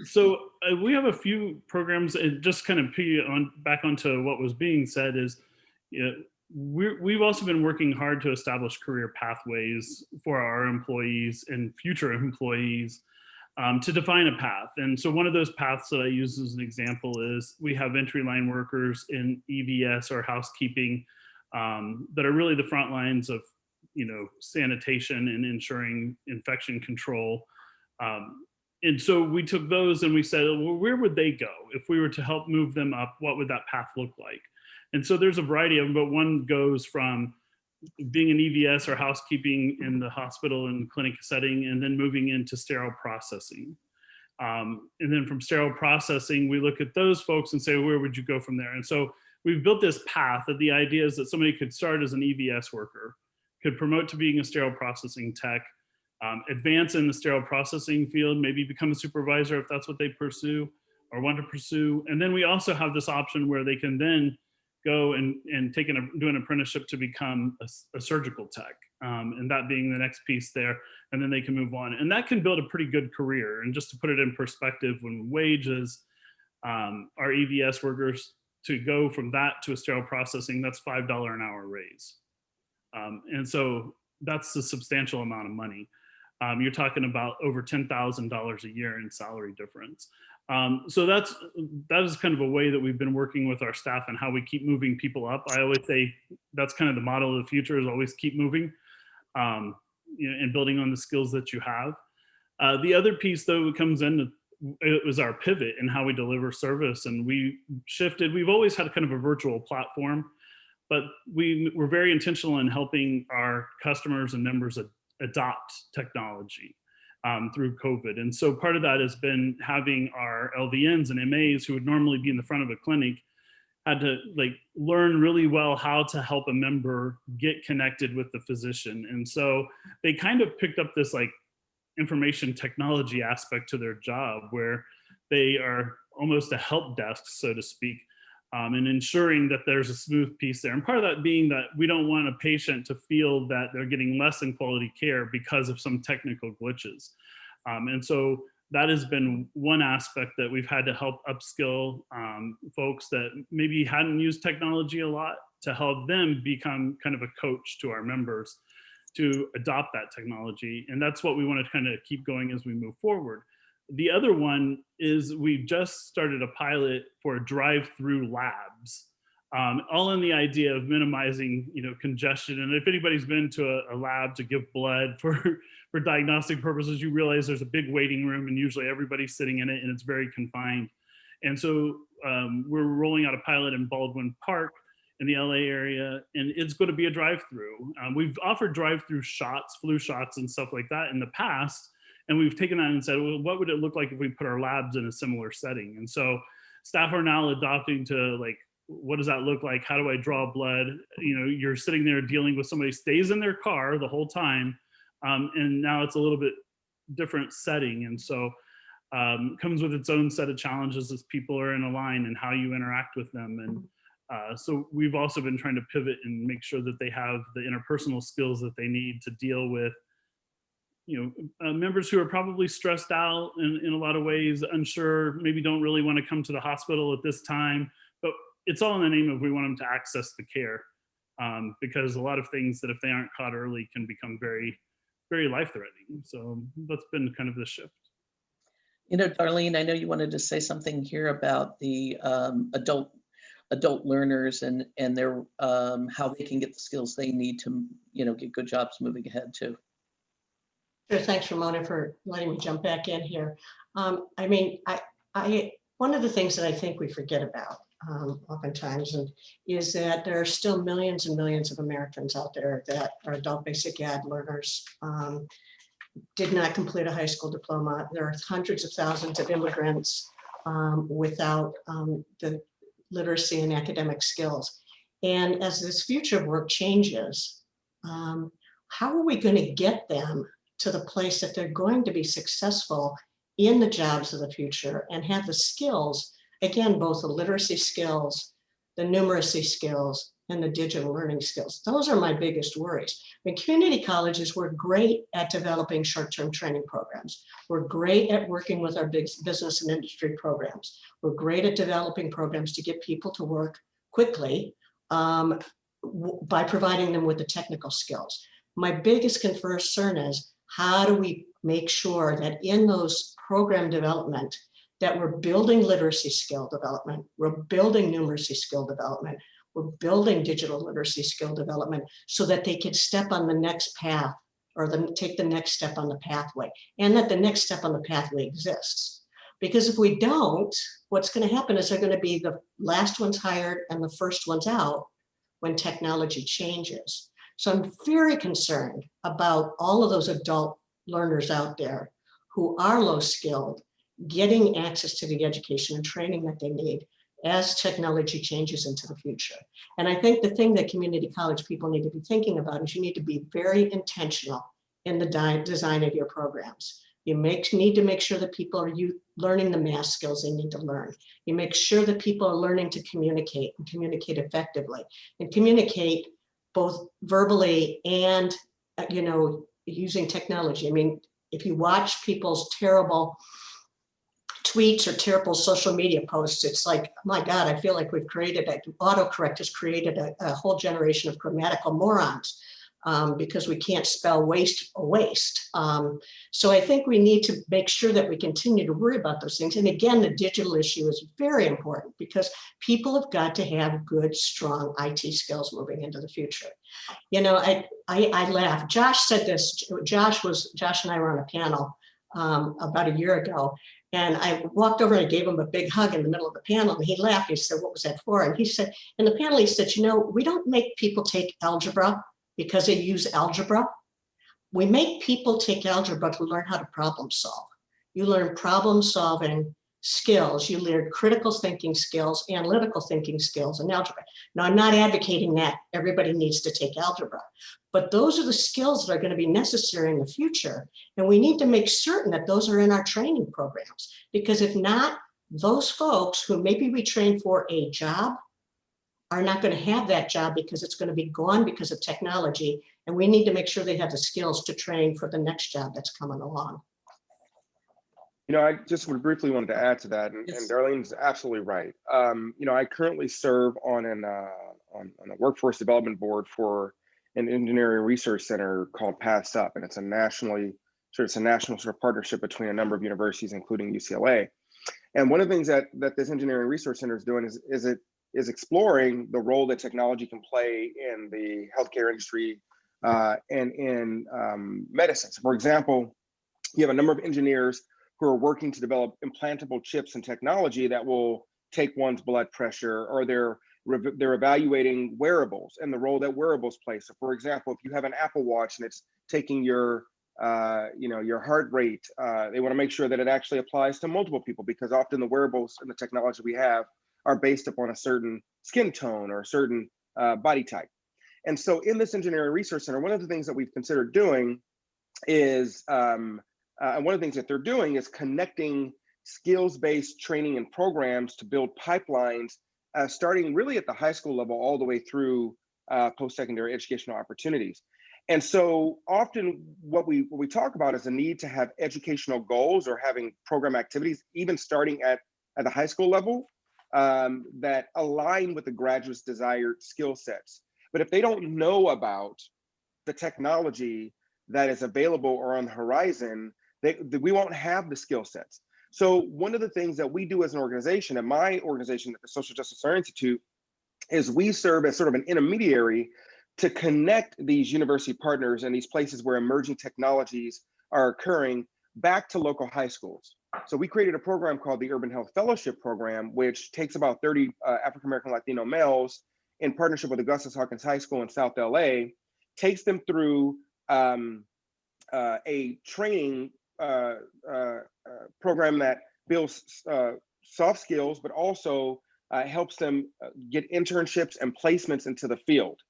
So we have a few programs, and just kind of back onto what was being said is, you know, we've also been working hard to establish career pathways for our employees and future employees to define a path. And so one of those paths that I use as an example is we have entry line workers in EVS or housekeeping that are really the front lines of, you know, sanitation and ensuring infection control. And so we took those and we said, well, where would they go if we were to help move them up? What would that path look like? And so there's a variety of them, but one goes from being an EVS or housekeeping in the hospital and clinic setting, and then moving into sterile processing. And then from sterile processing, we look at those folks and say, where would you go from there? And so we've built this path that the idea is that somebody could start as an EVS worker, could promote to being a sterile processing tech, advance in the sterile processing field, maybe become a supervisor if that's what they pursue or want to pursue. And then we also have this option where they can then go and do an apprenticeship to become a surgical tech, and that being the next piece there. And then they can move on. And that can build a pretty good career. And just to put it in perspective, when wages are EVS workers, to go from that to a sterile processing, that's $5 an hour raise. And so that's a substantial amount of money. You're talking about over $10,000 a year in salary difference. So that is kind of a way that we've been working with our staff and how we keep moving people up. I always say that's kind of the model of the future, is always keep moving, and building on the skills that you have. The other piece, though, comes in, it was our pivot in how we deliver service. And we shifted. We've always had kind of a virtual platform, but we were very intentional in helping our customers and members adopt technology through COVID. And so part of that has been having our LVNs and MAs, who would normally be in the front of a clinic, had to learn really well how to help a member get connected with the physician. And so they kind of picked up this information technology aspect to their job, where they are almost a help desk, so to speak, and ensuring that there's a smooth piece there. And part of that being that we don't want a patient to feel that they're getting less than quality care because of some technical glitches. And so that has been one aspect that we've had to help upskill folks that maybe hadn't used technology a lot, to help them become kind of a coach to our members to adopt that technology. And that's what we want to kind of keep going as we move forward. The other one is we just started a pilot for drive-through labs, all in the idea of minimizing, congestion. And if anybody's been to a lab to give blood for diagnostic purposes, you realize there's a big waiting room, and usually everybody's sitting in it, and it's very confined. And so we're rolling out a pilot in Baldwin Park in the LA area, and it's going to be a drive-through. We've offered drive-through shots, flu shots and stuff like that in the past. And we've taken that and said, well, what would it look like if we put our labs in a similar setting? And so staff are now adopting to what does that look like? How do I draw blood? You're sitting there dealing with somebody stays in their car the whole time. And now it's a little bit different setting. And so comes with its own set of challenges as people are in a line and how you interact with them. And so we've also been trying to pivot and make sure that they have the interpersonal skills that they need to deal with, members who are probably stressed out in a lot of ways, unsure, maybe don't really want to come to the hospital at this time, but it's all in the name of we want them to access the care, because a lot of things that if they aren't caught early can become very, very life-threatening. So that's been kind of the shift. Darlene, I know you wanted to say something here about the adult learners and their how they can get the skills they need to get good jobs moving ahead too. Sure, thanks, Ramona, for letting me jump back in here. I mean, one of the things that I think we forget about oftentimes is that there are still millions and millions of Americans out there that are adult basic ed learners, did not complete a high school diploma. There are hundreds of thousands of immigrants without the literacy and academic skills. And as this future of work changes, how are we going to get them to the place that they're going to be successful in the jobs of the future and have the skills, again, both the literacy skills, the numeracy skills, and the digital learning skills? Those are my biggest worries. I mean, community colleges, we're great at developing short-term training programs. We're great at working with our big business and industry programs. We're great at developing programs to get people to work quickly by providing them with the technical skills. My biggest concern is, how do we make sure that in those program development that we're building literacy skill development, we're building numeracy skill development, we're building digital literacy skill development so that they can step on the next path or take the next step on the pathway, and that the next step on the pathway exists. Because if we don't, what's going to happen is they're going to be the last ones hired and the first ones out when technology changes. So I'm very concerned about all of those adult learners out there who are low skilled, getting access to the education and training that they need as technology changes into the future. And I think the thing that community college people need to be thinking about is you need to be very intentional in the design of your programs. You need to make sure that people are learning the math skills they need to learn. You make sure that people are learning to communicate and communicate effectively and communicate both verbally and, using technology. I mean, if you watch people's terrible tweets or terrible social media posts, it's like, my God, I feel like autocorrect has created a whole generation of grammatical morons because we can't spell waste. So I think we need to make sure that we continue to worry about those things. And again, the digital issue is very important because people have got to have good, strong IT skills moving into the future. I laugh. Josh said this. Josh and I were on a panel about a year ago. And I walked over and I gave him a big hug in the middle of the panel, and he laughed. He said, "What was that for?" And he said, in the panel, he said, we don't make people take algebra because they use algebra. We make people take algebra to learn how to problem solve. You learn problem solving skills. You learn critical thinking skills, analytical thinking skills, and algebra. Now, I'm not advocating that everybody needs to take algebra, but those are the skills that are going to be necessary in the future. And we need to make certain that those are in our training programs, because if not, those folks who maybe we train for a job are not going to have that job because it's going to be gone because of technology. And we need to make sure they have the skills to train for the next job that's coming along. I just briefly wanted to add to that, and Darlene's absolutely right. I currently serve on a workforce development board for an engineering research center called Pass Up, and it's a national partnership between a number of universities, including UCLA. And one of the things that this engineering research center is doing is exploring the role that technology can play in the healthcare industry and in medicine. So for example, you have a number of engineers who are working to develop implantable chips and technology that will take one's blood pressure, or they're evaluating wearables and the role that wearables play. So for example, if you have an Apple Watch and it's taking your heart rate, they want to make sure that it actually applies to multiple people, because often the wearables and the technology we have are based upon a certain skin tone or a certain body type. And so in this engineering research center, one of the things that we've considered doing is, and one of the things that they're doing is connecting skills-based training and programs to build pipelines, starting really at the high school level all the way through post-secondary educational opportunities. And so often what we talk about is the need to have educational goals or having program activities, even starting at the high school level, that align with the graduate's desired skill sets. But if they don't know about the technology that is available or on the horizon, we won't have the skill sets. So one of the things that we do as an organization, and my organization at the Social Justice Learning Institute, is we serve as sort of an intermediary to connect these university partners and these places where emerging technologies are occurring back to local high schools. So we created a program called the Urban Health Fellowship Program, which takes about 30 African-American Latino males in partnership with Augustus Hawkins High School in South LA, takes them through a training program that builds soft skills, but also helps them get internships and placements into the field.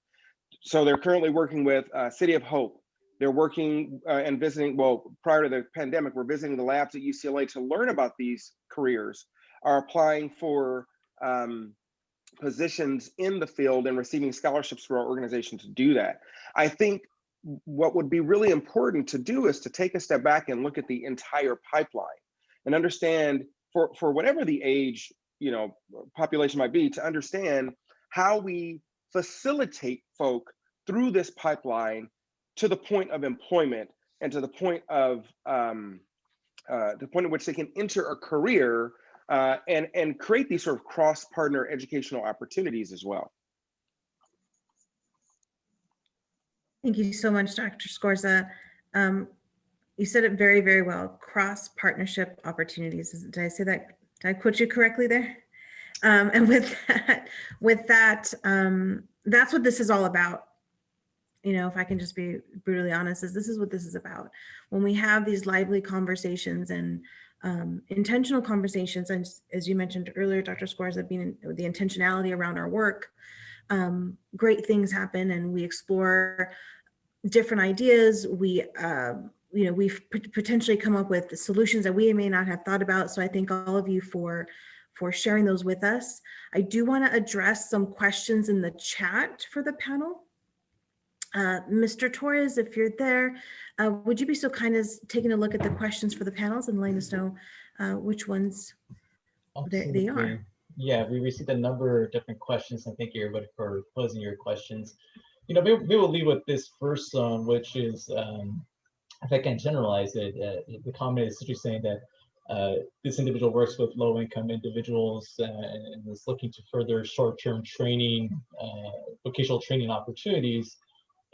So they're currently working with City of Hope. They're working and visiting, well, prior to the pandemic, we're visiting the labs at UCLA to learn about these careers, are applying for positions in the field and receiving scholarships through our organization to do that. I think what would be really important to do is to take a step back and look at the entire pipeline and understand for whatever the age, population might be, to understand how we facilitate folk through this pipeline to the point of employment and to the point of the point at which they can enter a career and create these sort of cross-partner educational opportunities as well. Thank you so much, Dr. Scorza. You said it very, very well. Cross-partnership opportunities. Did I say that? Did I quote you correctly there? And with that, that's what this is all about. If I can just be brutally honest, this is what this is about. When we have these lively conversations and intentional conversations, and as you mentioned earlier, Dr. Scorza, being the intentionality around our work, great things happen, and we explore different ideas. We've potentially come up with solutions that we may not have thought about. So I thank all of you for sharing those with us. I do want to address some questions in the chat for the panel. Mr. Torres, if you're there, would you be so kind as taking a look at the questions for the panels and letting us know which ones they are? Yeah, we received a number of different questions, and thank you everybody for posing your questions. Maybe we'll leave with this first one, which is, if I can generalize it, the comment is essentially saying that this individual works with low-income individuals and is looking to further short-term training, vocational training opportunities.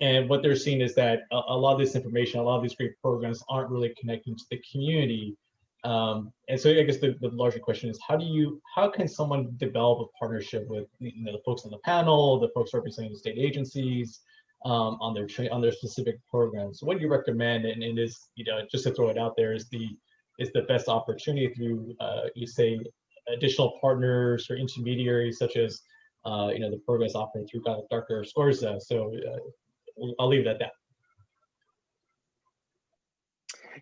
And what they're seeing is that a lot of this information, a lot of these great programs aren't really connecting to the community. And so I guess the larger question is, how can someone develop a partnership with the folks on the panel, the folks representing the state agencies on their specific programs? What do you recommend? And is, just to throw it out there, is the best opportunity through you say additional partners or intermediaries such as the programs offered through Dr. Scorza. So I'll leave it at that.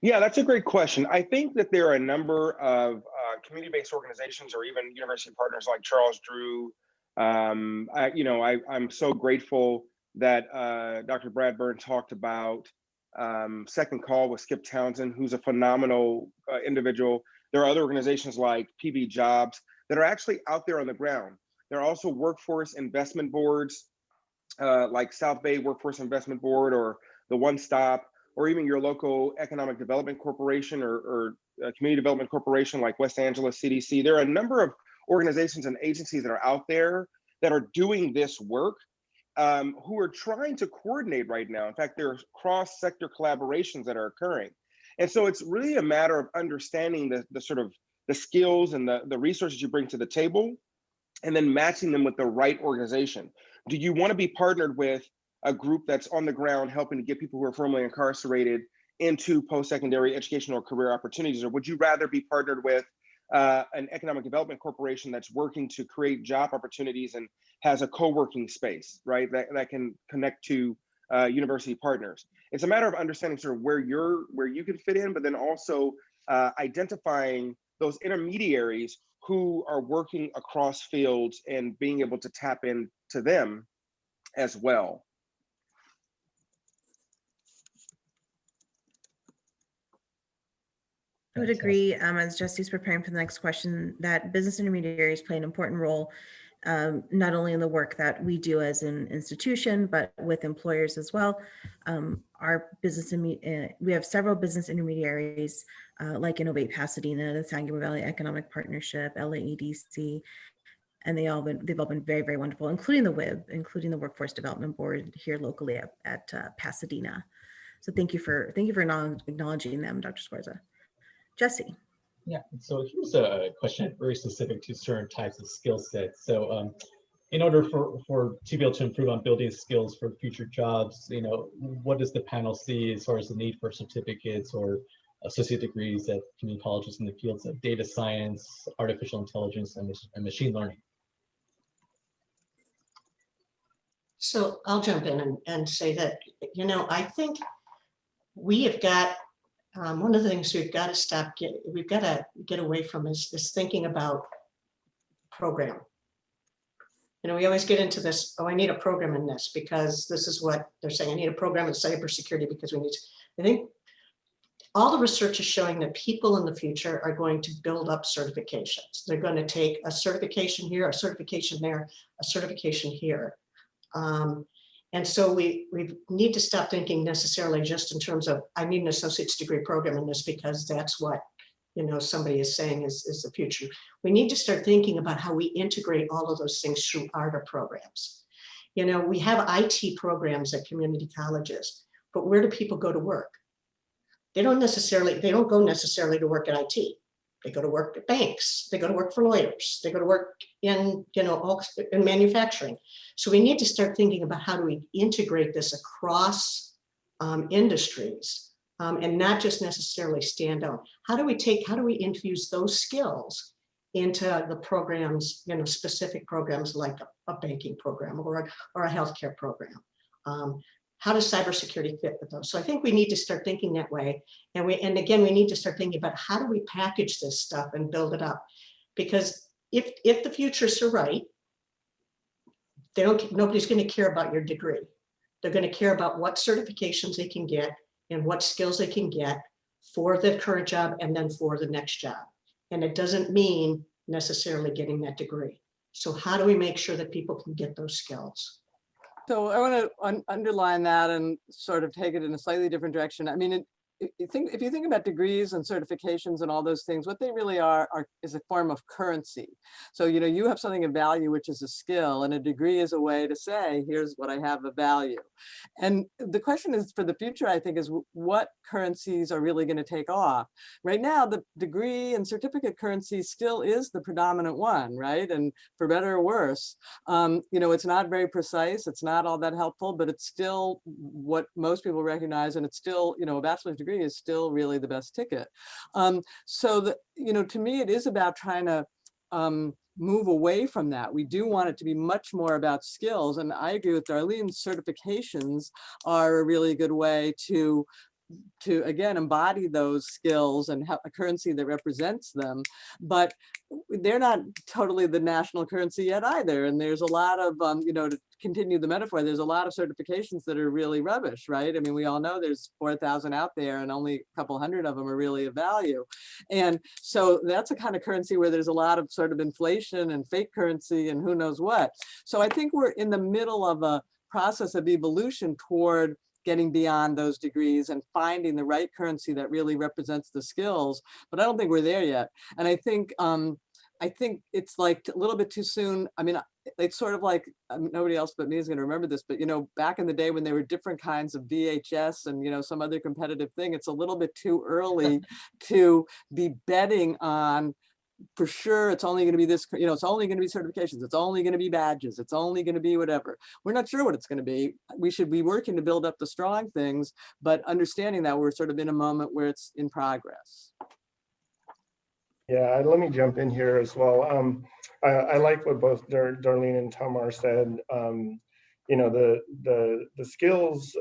Yeah, that's a great question. I think that there are a number of community-based organizations or even university partners like Charles Drew. I'm so grateful that Dr. Bradburn talked about Second Call with Skip Townsend, who's a phenomenal individual. There are other organizations like PB Jobs that are actually out there on the ground. There are also workforce investment boards like South Bay Workforce Investment Board or the One Stop, or even your local economic development corporation or community development corporation like West Angeles CDC. There are a number of organizations and agencies that are out there that are doing this work, who are trying to coordinate right now. In fact, there are cross-sector collaborations that are occurring. And so it's really a matter of understanding the sort of the skills and the resources you bring to the table, and then matching them with the right organization. Do you want to be partnered with a group that's on the ground helping to get people who are formerly incarcerated into post-secondary educational or career opportunities? Or would you rather be partnered with an economic development corporation that's working to create job opportunities and has a co-working space, right, that can connect to university partners? It's a matter of understanding sort of where you can fit in, but then also identifying those intermediaries who are working across fields and being able to tap into them as well. I would agree, as Jesse's preparing for the next question, that business intermediaries play an important role, not only in the work that we do as an institution, but with employers as well. We have several business intermediaries like Innovate Pasadena, the San Gabriel Valley Economic Partnership, LAEDC, and they've all been very, very wonderful, including the WIB, including the Workforce Development Board here locally at Pasadena. So thank you for acknowledging them, Dr. Scorza. Jesse. Yeah, so here's a question very specific to certain types of skill sets. So in order for to be able to improve on building skills for future jobs, what does the panel see as far as the need for certificates or associate degrees at community colleges in the fields of data science, artificial intelligence, and machine learning? So I'll jump in and say that, I think we have got, one of the things we've got to get away from is this thinking about program. We always get into this, oh, I need a program in this because this is what they're saying. I need a program in cybersecurity because we need to. I think all the research is showing that people in the future are going to build up certifications. They're going to take a certification here, a certification there, a certification here. And so we need to stop thinking necessarily just in terms of, I need an associate's degree program in this because that's what, somebody is saying is the future. We need to start thinking about how we integrate all of those things through ARTA programs. We have IT programs at community colleges, but where do people go to work? They don't go necessarily to work at IT. They go to work at banks. They go to work for lawyers. They go to work in, in manufacturing. So we need to start thinking about how do we integrate this across industries and not just necessarily stand out. How do we infuse those skills into the programs, specific programs like a banking program or a healthcare program? How does cybersecurity fit with those? So I think we need to start thinking that way. And again, we need to start thinking about how do we package this stuff and build it up? Because if the futurists are right, nobody's going to care about your degree. They're going to care about what certifications they can get and what skills they can get for the current job and then for the next job. And it doesn't mean necessarily getting that degree. So how do we make sure that people can get those skills? So I want to underline that and sort of take it in a slightly different direction. I mean, if you think about degrees and certifications and all those things, what they really are is a form of currency. So, you have something of value, which is a skill, and a degree is a way to say, here's what I have of value. And the question is for the future, I think, is what currencies are really going to take off? Right now, the degree and certificate currency still is the predominant one, right? And for better or worse, it's not very precise. It's not all that helpful, but it's still what most people recognize. And it's still, a bachelor's degree is still really the best ticket. So to me, it is about trying to move away from that. We do want it to be much more about skills. And I agree with Darlene, certifications are a really good way to again embody those skills and have a currency that represents them, but they're not totally the national currency yet either. And there's a lot of to continue the metaphor, there's a lot of certifications that are really rubbish, right? I mean, we all know there's 4,000 out there and only a couple hundred of them are really of value. And so that's a kind of currency where there's a lot of sort of inflation and fake currency and who knows what. So I think we're in the middle of a process of evolution toward getting beyond those degrees and finding the right currency that really represents the skills. But I don't think we're there yet. And I think it's like a little bit too soon. I mean, it's sort of like, nobody else but me is going to remember this, but back in the day when there were different kinds of VHS and some other competitive thing, it's a little bit too early to be betting on, for sure, it's only going to be this, it's only going to be certifications, it's only going to be badges, it's only going to be whatever. We're not sure what it's going to be. We should be working to build up the strong things, but understanding that we're sort of in a moment where it's in progress. Yeah, let me jump in here as well. I like what both Darlene and Tamar said. The skills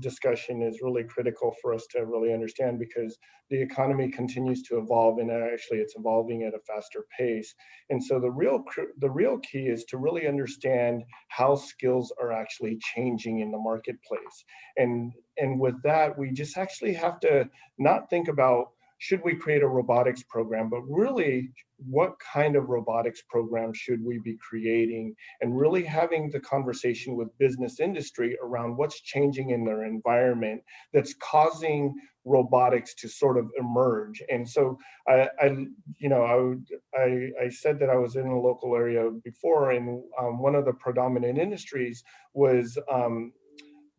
discussion is really critical for us to really understand, because the economy continues to evolve, and actually it's evolving at a faster pace. And so the real key is to really understand how skills are actually changing in the marketplace. And with that, we just actually have to not think about, should we create a robotics program, but really what kind of robotics program should we be creating, and really having the conversation with business industry around what's changing in their environment that's causing robotics to sort of emerge. And so I said that I was in a local area before, and one of the predominant industries was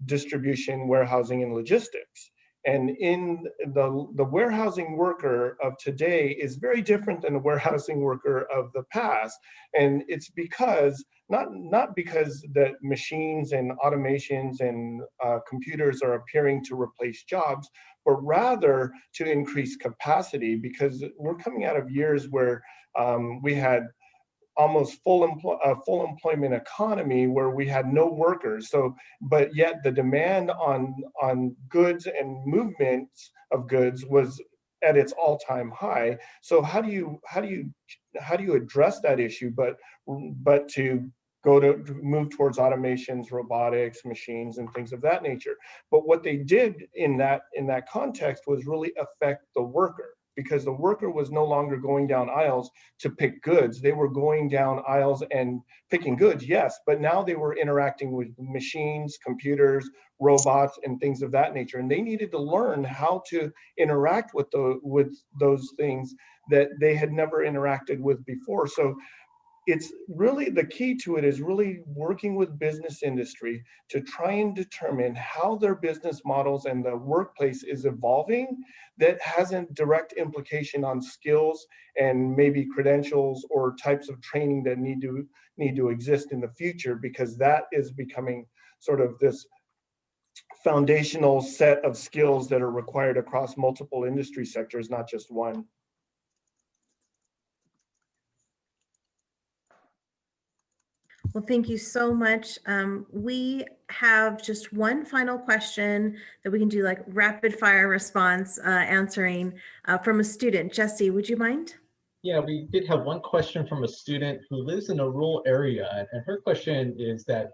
distribution, warehousing, and logistics. And in the warehousing worker of today is very different than the warehousing worker of the past. And it's because, not because that machines and automations and computers are appearing to replace jobs, but rather to increase capacity, because we're coming out of years where we had almost full employment economy where we had no workers. So, but yet the demand on goods and movements of goods was at its all-time high. So how do you address that issue? But to move towards automations, robotics, machines, and things of that nature. But what they did in that context was really affect the worker, because the worker was no longer going down aisles to pick goods. They were going down aisles and picking goods, yes, but now they were interacting with machines, computers, robots, and things of that nature. And they needed to learn how to interact with those things that they had never interacted with before. So it's really, the key to it is really working with business industry to try and determine how their business models and the workplace is evolving that has a direct implication on skills and maybe credentials or types of training that need to exist in the future, because that is becoming sort of this foundational set of skills that are required across multiple industry sectors, not just one. Well, thank you so much. We have just one final question that we can do like rapid fire response answering from a student. Jesse, would you mind? Yeah, we did have one question from a student who lives in a rural area, and her question is that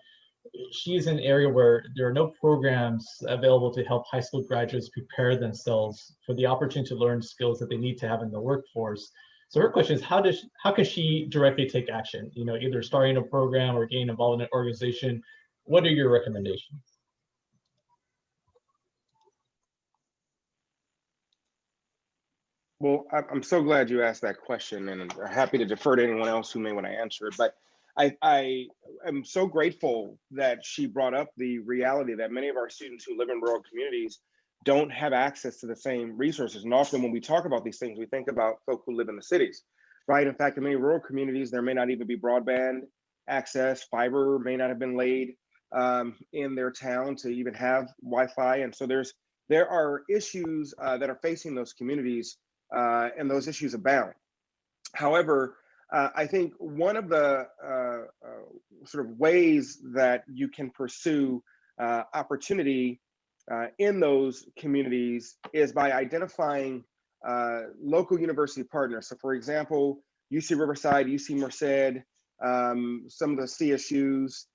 she's in an area where there are no programs available to help high school graduates prepare themselves for the opportunity to learn skills that they need to have in the workforce. So her question is, how can she directly take action? You know, either starting a program or getting involved in an organization. What are your recommendations? Well, I'm so glad you asked that question, and I'm happy to defer to anyone else who may want to answer it. But I am so grateful that she brought up the reality that many of our students who live in rural communities don't have access to the same resources. And often when we talk about these things, we think about folk who live in the cities, right? In fact, in many rural communities, there may not even be broadband access. Fiber may not have been laid in their town to even have Wi-Fi. And so there are issues that are facing those communities, and those issues abound. However, I think one of the sort of ways that you can pursue opportunity in those communities is by identifying local university partners. So for example, UC Riverside, UC Merced, some of the CSUs,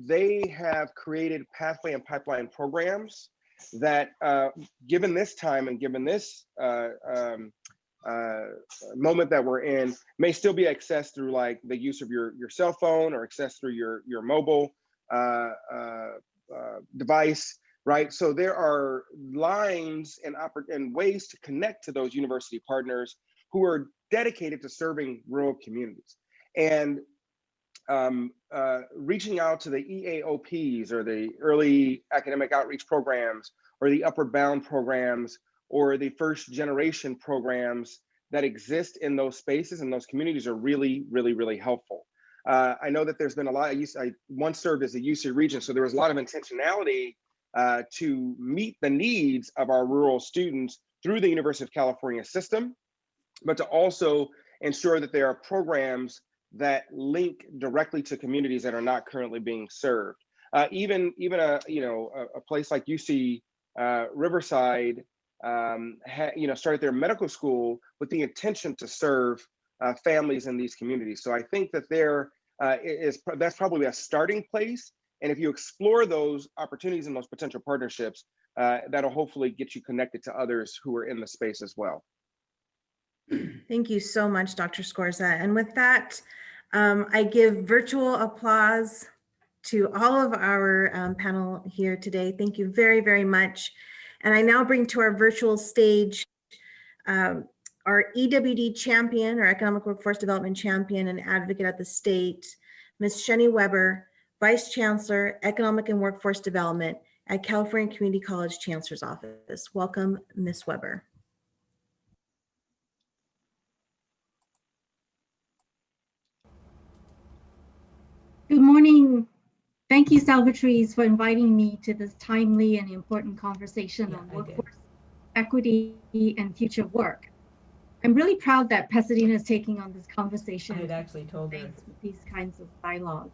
they have created pathway and pipeline programs that given this time and given this moment that we're in, may still be accessed through like the use of your cell phone or accessed through your mobile device, right? So there are lines and ways to connect to those university partners who are dedicated to serving rural communities. And reaching out to the EAOPs or the early academic outreach programs or the Upward Bound programs or the first generation programs that exist in those spaces and those communities are really, really, really helpful. I know that there's been a lot, I once served as a UC Regent, so there was a lot of intentionality to meet the needs of our rural students through the University of California system, but to also ensure that there are programs that link directly to communities that are not currently being served. even a place like UC Riverside, started their medical school with the intention to serve families in these communities. So I think that that's probably a starting place. And if you explore those opportunities and those potential partnerships, that'll hopefully get you connected to others who are in the space as well. Thank you so much, Dr. Scorza. And with that, I give virtual applause to all of our panel here today. Thank you very, very much. And I now bring to our virtual stage our EWD champion, or Economic Workforce Development champion and advocate at the state, Ms. Sheni Weber, Vice Chancellor, Economic and Workforce Development at California Community College Chancellor's Office. Welcome, Ms. Weber. Good morning. Thank you, Salvatrice, for inviting me to this timely and important conversation on workforce equity and future work. I'm really proud that Pasadena is taking on this conversation. I had actually told her with these kinds of dialogue.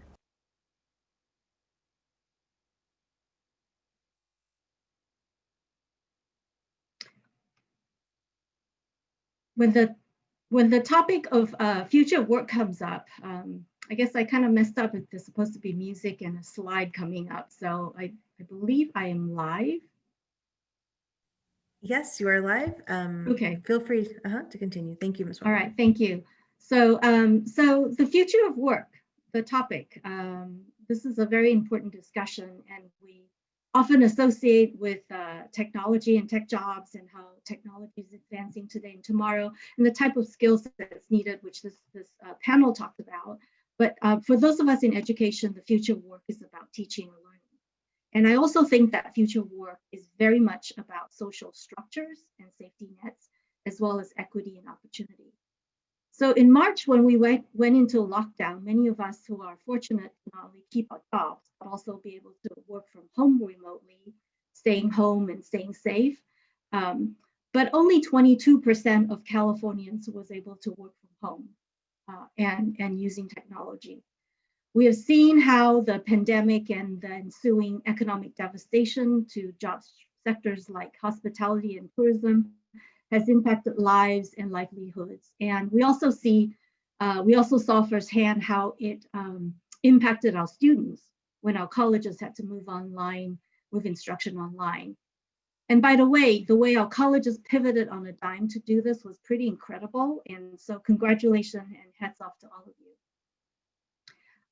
When the topic of future work comes up, I guess I kind of messed up. There's supposed to be music and a slide coming up. So I believe I am live. Yes, you are live. Okay. Feel free to continue. Thank you, Ms. Weber. All right, thank you. So, so the future of work, the topic, this is a very important discussion, and we often associate with technology and tech jobs and how technology is advancing today and tomorrow, and the type of skills that's needed, which this panel talked about. But for those of us in education, the future of work is about teaching and learning. And I also think that future work is very much about social structures and safety nets, as well as equity and opportunity. So in March, when we went into lockdown, many of us who are fortunate to not only keep our jobs, but also be able to work from home remotely, staying home and staying safe. But only 22% of Californians was able to work from home and using technology. We have seen how the pandemic and the ensuing economic devastation to job sectors like hospitality and tourism has impacted lives and livelihoods. And we also saw firsthand how it impacted our students when our colleges had to move instruction online. And by the way our colleges pivoted on a dime to do this was pretty incredible. And so congratulations and hats off to all of you.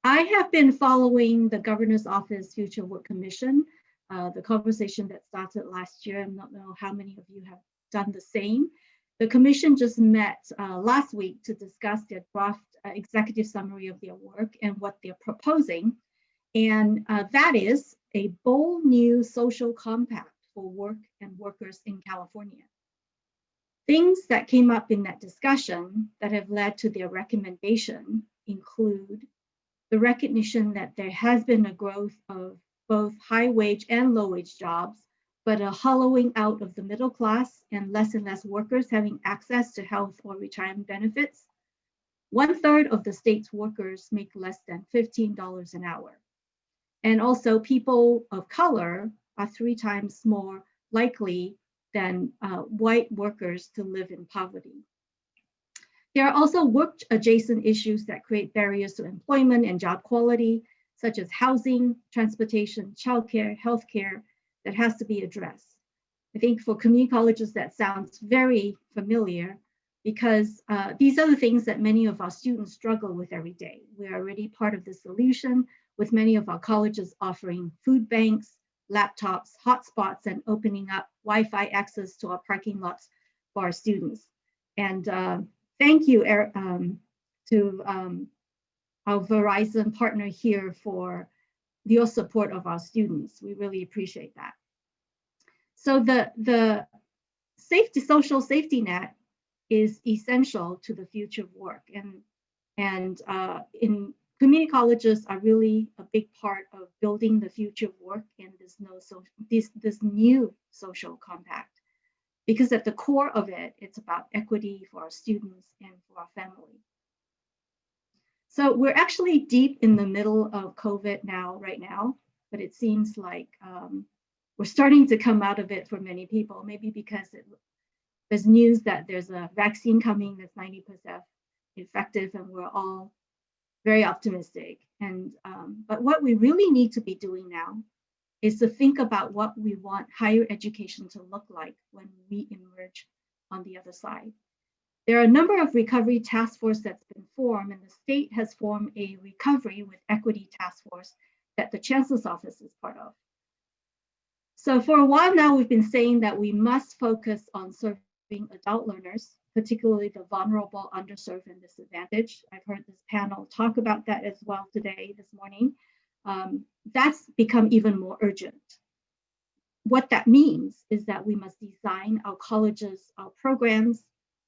I have been following the Governor's Office Future Work Commission, the conversation that started last year. I don't know how many of you have done the same. The commission just met last week to discuss their draft executive summary of their work and what they're proposing. And that is a bold new social compact for work and workers in California. Things that came up in that discussion that have led to their recommendation include the recognition that there has been a growth of both high wage and low wage jobs, but a hollowing out of the middle class and less workers having access to health or retirement benefits. 1/3 of the state's workers make less than $15 an hour. And also people of color are 3 times more likely than white workers to live in poverty. There are also work adjacent issues that create barriers to employment and job quality, such as housing, transportation, childcare, healthcare, that has to be addressed. I think for community colleges, that sounds very familiar because these are the things that many of our students struggle with every day. We're already part of the solution with many of our colleges offering food banks, laptops, hotspots, and opening up Wi-Fi access to our parking lots for our students. And thank you to our Verizon partner here for your support of our students. We really appreciate that. So the social safety net is essential to the future of work, and in community colleges are really a big part of building the future of work in this new social compact, because at the core of it, it's about equity for our students and for our family. So we're actually deep in the middle of COVID right now. but it seems like we're starting to come out of it for many people, maybe because there's news that there's a vaccine coming that's 90% effective, and we're all very optimistic. And but what we really need to be doing now is to think about what we want higher education to look like when we emerge on the other side. There are a number of recovery task force that's been formed, and the state has formed a recovery with equity task force that the chancellor's office is part of. So for a while now, we've been saying that we must focus on serving adult learners, particularly the vulnerable, underserved, and disadvantaged. I've heard this panel talk about that as well today, this morning. That's become even more urgent. What that means is that we must design our colleges, our programs,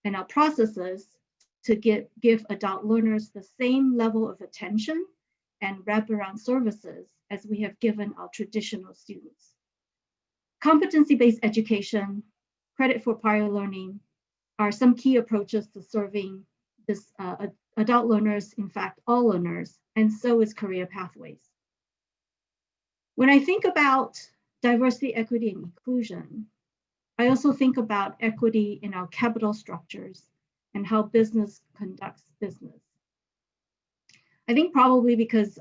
and our processes to give adult learners the same level of attention and wraparound services as we have given our traditional students. Competency-based education, credit for prior learning are some key approaches to serving this adult learners, in fact, all learners, and so is career pathways. When I think about diversity, equity, and inclusion, I also think about equity in our capital structures and how business conducts business. I think probably because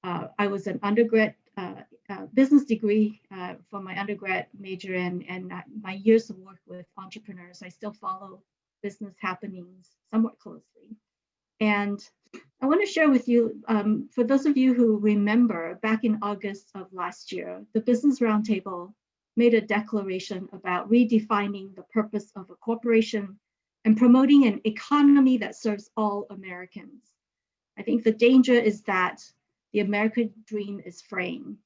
I was an undergrad business degree for my undergrad major, and my years of work with entrepreneurs, I still follow business happenings somewhat closely. And I want to share with you, for those of you who remember, back in August of last year, the Business Roundtable made a declaration about redefining the purpose of a corporation and promoting an economy that serves all Americans. I think the danger is that the American dream is fraying.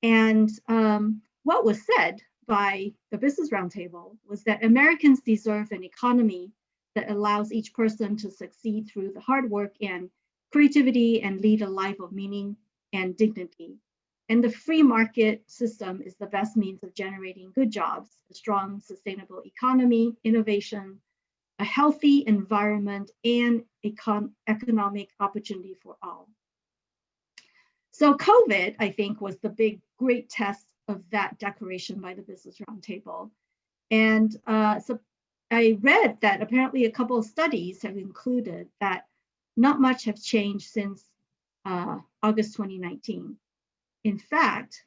And what was said by the Business Roundtable was that Americans deserve an economy that allows each person to succeed through the hard work and creativity and lead a life of meaning and dignity. And the free market system is the best means of generating good jobs, a strong, sustainable economy, innovation, a healthy environment, and economic opportunity for all. So COVID, I think, was the big, great test of that declaration by the Business Roundtable. And so I read that apparently a couple of studies have included that not much has changed since August 2019. In fact,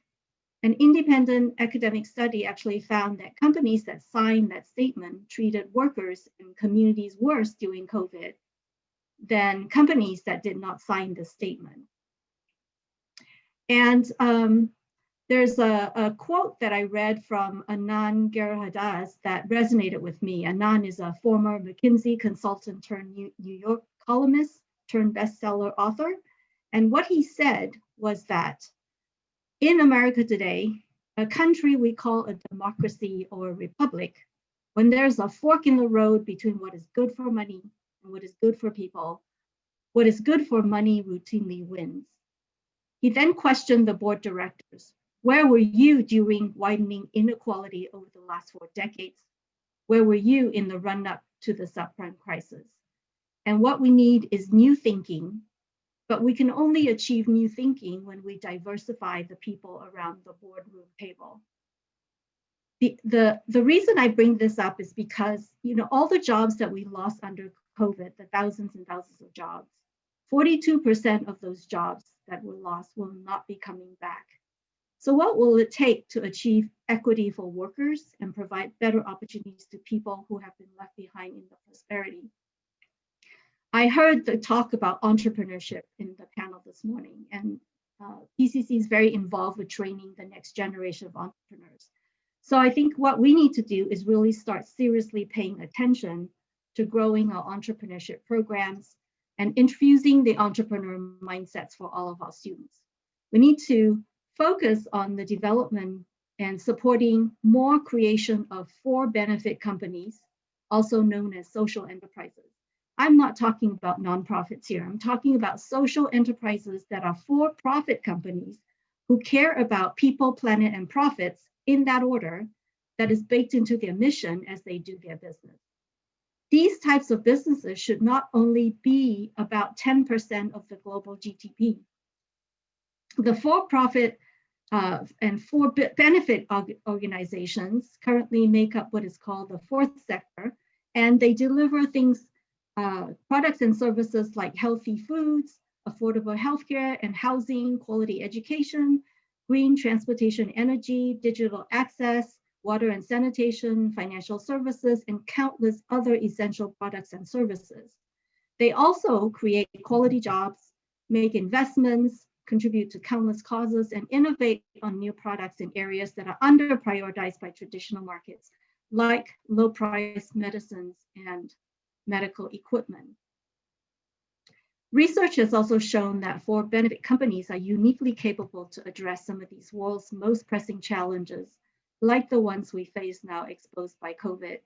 an independent academic study actually found that companies that signed that statement treated workers and communities worse during COVID than companies that did not sign the statement. And there's a quote that I read from Anand Giridharadas that resonated with me. Anand is a former McKinsey consultant turned New York columnist turned bestseller author. And what he said was that in America today, a country we call a democracy or a republic, when there's a fork in the road between what is good for money and what is good for people, what is good for money routinely wins. He then questioned the board directors. Where were you during widening inequality over the last 4 decades? Where were you in the run-up to the subprime crisis? And what we need is new thinking, but we can only achieve new thinking when we diversify the people around the boardroom table. The reason I bring this up is because, you know, all the jobs that we lost under COVID, the thousands and thousands of jobs, 42% of those jobs that were lost will not be coming back. So what will it take to achieve equity for workers and provide better opportunities to people who have been left behind in the prosperity? I heard the talk about entrepreneurship in the panel this morning, and PCC is very involved with training the next generation of entrepreneurs. So I think what we need to do is really start seriously paying attention to growing our entrepreneurship programs and infusing the entrepreneur mindsets for all of our students. We need to focus on the development and supporting more creation of for-benefit companies, also known as social enterprises. I'm not talking about nonprofits here. I'm talking about social enterprises that are for-profit companies who care about people, planet, and profits in that order that is baked into their mission as they do their business. These types of businesses should not only be about 10% of the global GDP. The for-profit and for-benefit organizations currently make up what is called the fourth sector, and they deliver things, products and services like healthy foods, affordable healthcare and housing, quality education, green transportation, energy, digital access, water and sanitation, financial services, and countless other essential products and services. They also create quality jobs, make investments, contribute to countless causes, and innovate on new products in areas that are under prioritized by traditional markets, like low-priced medicines and medical equipment. Research has also shown that for-benefit companies are uniquely capable to address some of these world's most pressing challenges, like the ones we face now exposed by COVID,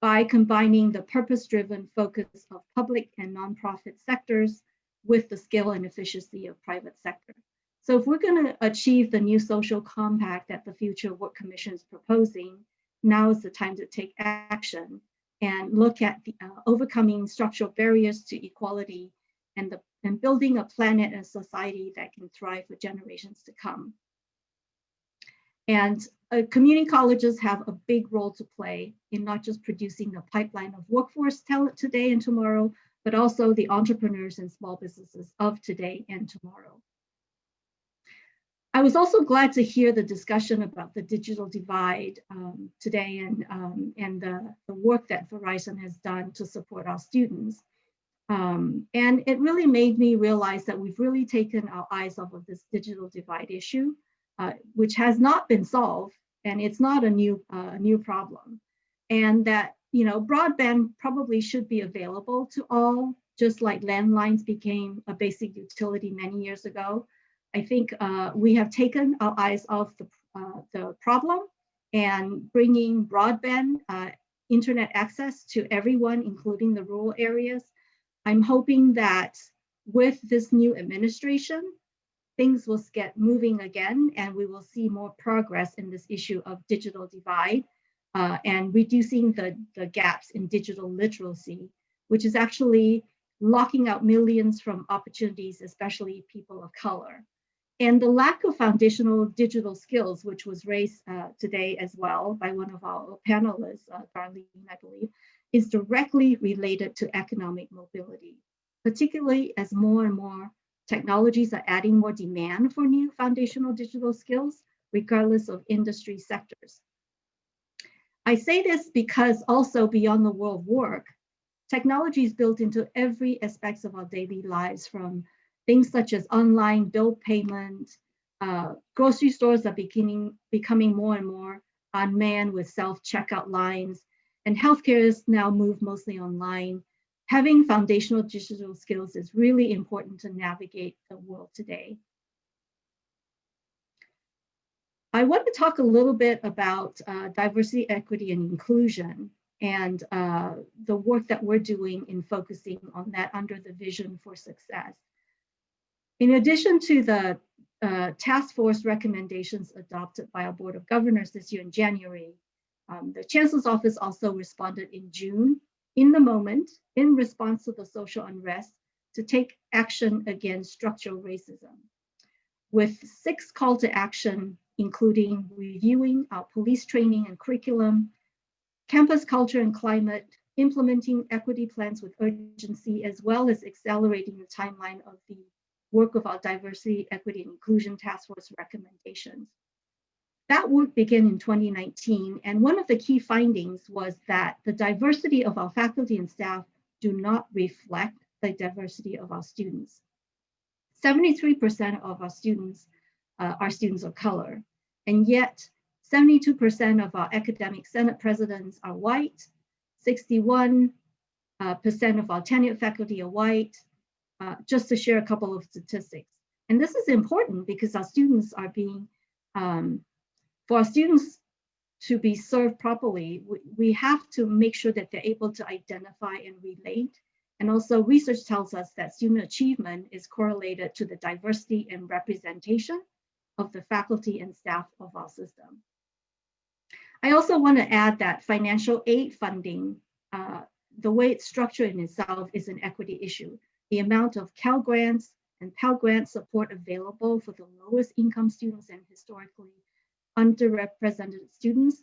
by combining the purpose-driven focus of public and nonprofit sectors with the scale and efficiency of private sector. So if we're going to achieve the new social compact that the Future of Work Commission is proposing, now is the time to take action and look at the, overcoming structural barriers to equality and building a planet and society that can thrive for generations to come. And community colleges have a big role to play in not just producing a pipeline of workforce talent today and tomorrow, but also the entrepreneurs and small businesses of today and tomorrow. I was also glad to hear the discussion about the digital divide today and the work that Verizon has done to support our students. And it really made me realize that we've really taken our eyes off of this digital divide issue, which has not been solved, and it's not a new problem. And that, you know, broadband probably should be available to all, just like landlines became a basic utility many years ago. I think we have taken our eyes off the problem and bringing broadband internet access to everyone, including the rural areas. I'm hoping that with this new administration, things will get moving again, and we will see more progress in this issue of digital divide and reducing the gaps in digital literacy, which is actually locking out millions from opportunities, especially people of color. And the lack of foundational digital skills, which was raised today as well by one of our panelists, Darlene, I believe, is directly related to economic mobility, particularly as more and more technologies are adding more demand for new foundational digital skills, regardless of industry sectors. I say this because also beyond the world of work, technology is built into every aspect of our daily lives, from things such as online bill payment, grocery stores are becoming more and more unmanned with self-checkout lines, and healthcare is now moved mostly online. Having foundational digital skills is really important to navigate the world today. I want to talk a little bit about diversity, equity, and inclusion, and the work that we're doing in focusing on that under the Vision for Success. In addition to the task force recommendations adopted by our Board of Governors this year in January, the Chancellor's Office also responded in June, in the moment, in response to the social unrest, to take action against structural racism, with 6 calls to action, including reviewing our police training and curriculum, campus culture and climate, implementing equity plans with urgency, as well as accelerating the timeline of the work of our Diversity, Equity, and Inclusion Task Force recommendations. That work began in 2019, and one of the key findings was that the diversity of our faculty and staff do not reflect the diversity of our students. 73% of our students are students of color, and yet 72% of our academic senate presidents are white, 61% of our tenured faculty are white, just to share a couple of statistics. And this is important because our students are being, for our students to be served properly, we have to make sure that they're able to identify and relate. And also research tells us that student achievement is correlated to the diversity and representation of the faculty and staff of our system. I also want to add that financial aid funding, the way it's structured in itself is an equity issue. The amount of Cal grants and Pell Grant support available for the lowest income students and historically underrepresented students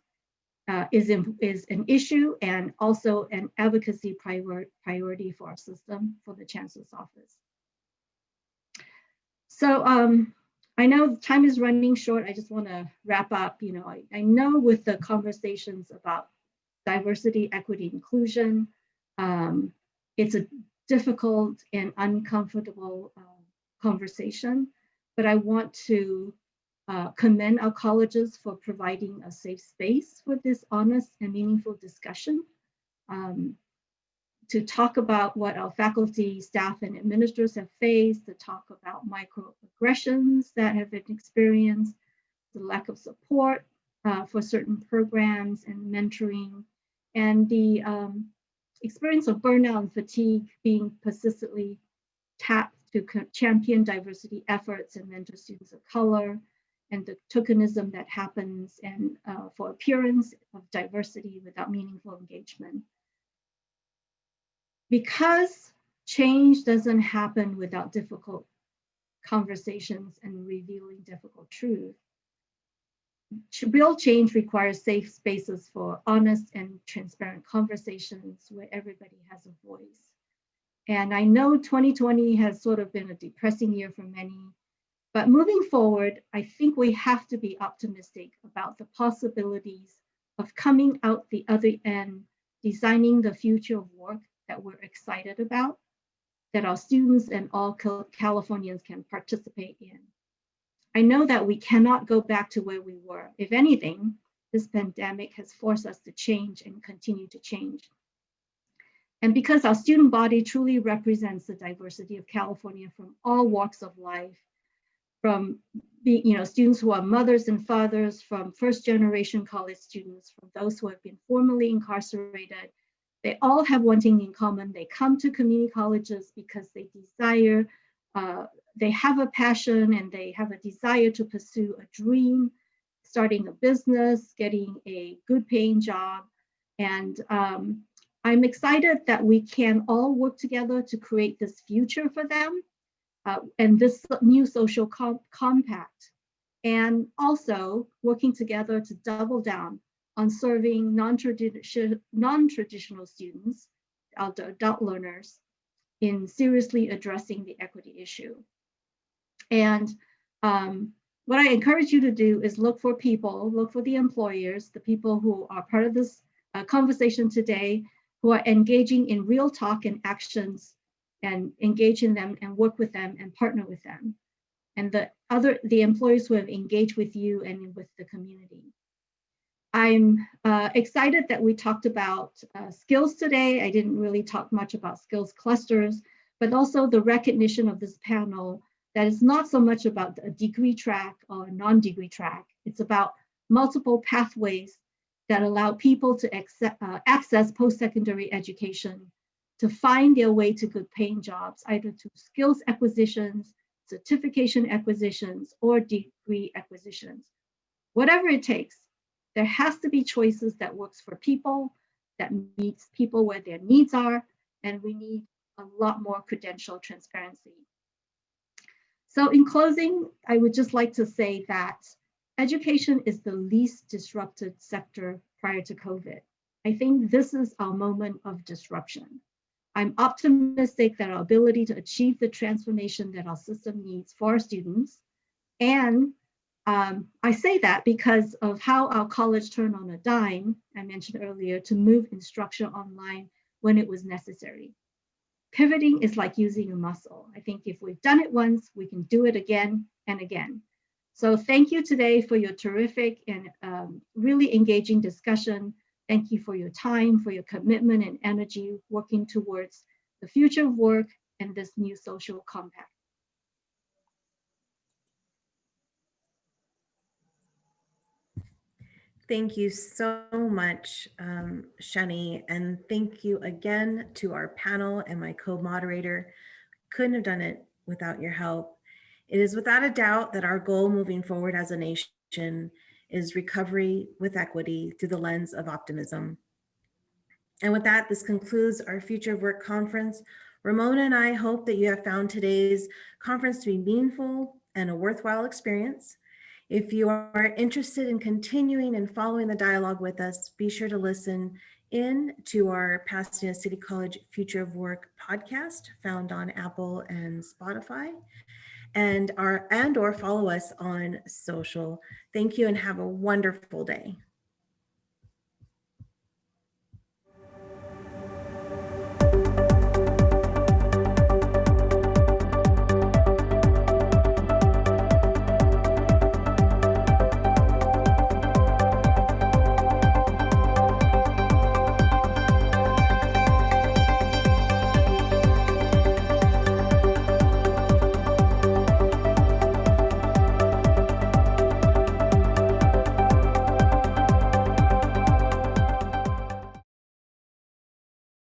is an issue and also an advocacy priority for our system, for the Chancellor's Office. So I know time is running short. I just want to wrap up. You know, I know with the conversations about diversity, equity, inclusion, it's a difficult and uncomfortable conversation, but I want to commend our colleges for providing a safe space for this honest and meaningful discussion, to talk about what our faculty, staff, and administrators have faced, to talk about microaggressions that have been experienced, the lack of support for certain programs and mentoring, and the experience of burnout and fatigue, being persistently tapped to champion diversity efforts and mentor students of color, and the tokenism that happens and for appearance of diversity without meaningful engagement. Because change doesn't happen without difficult conversations and revealing difficult truth, real change requires safe spaces for honest and transparent conversations where everybody has a voice. And I know 2020 has sort of been a depressing year for many, but moving forward, I think we have to be optimistic about the possibilities of coming out the other end, designing the future of work that we're excited about, that our students and all Californians can participate in. I know that we cannot go back to where we were. If anything, this pandemic has forced us to change and continue to change. And because our student body truly represents the diversity of California from all walks of life, from students who are mothers and fathers, from first-generation college students, from those who have been formerly incarcerated, they all have one thing in common. They come to community colleges because they desire, they have a passion and they have a desire to pursue a dream, starting a business, getting a good paying job. And I'm excited that we can all work together to create this future for them and this new social compact. And also working together to double down on serving non-traditional students, adult learners, in seriously addressing the equity issue. And what I encourage you to do is look for people, look for the employers, the people who are part of this conversation today, who are engaging in real talk and actions, and engage in them and work with them and partner with them. And the employers who have engaged with you and with the community. I'm excited that we talked about skills today. I didn't really talk much about skills clusters, but also the recognition of this panel that is not so much about a degree track or a non-degree track. It's about multiple pathways that allow people to access post-secondary education, to find their way to good paying jobs, either through skills acquisitions, certification acquisitions, or degree acquisitions. Whatever it takes, there has to be choices that works for people, that meets people where their needs are, and we need a lot more credential transparency. So in closing, I would just like to say that education is the least disrupted sector prior to COVID. I think this is our moment of disruption. I'm optimistic that our ability to achieve the transformation that our system needs for our students. And I say that because of how our college turned on a dime, I mentioned earlier, to move instruction online when it was necessary. Pivoting is like using a muscle. I think if we've done it once, we can do it again and again. So thank you today for your terrific and really engaging discussion. Thank you for your time, for your commitment and energy working towards the future of work and this new social compact. Thank you so much, Shani, and thank you again to our panel and my co-moderator. Couldn't have done it without your help. It is without a doubt that our goal moving forward as a nation is recovery with equity through the lens of optimism. And with that, this concludes our Future of Work conference Ramona and I hope that you have found today's conference to be meaningful and a worthwhile experience. If you are interested in continuing and following the dialogue with us, be sure to listen in to our Pasadena City College Future of Work podcast found on Apple and Spotify, and or follow us on social. Thank you and have a wonderful day.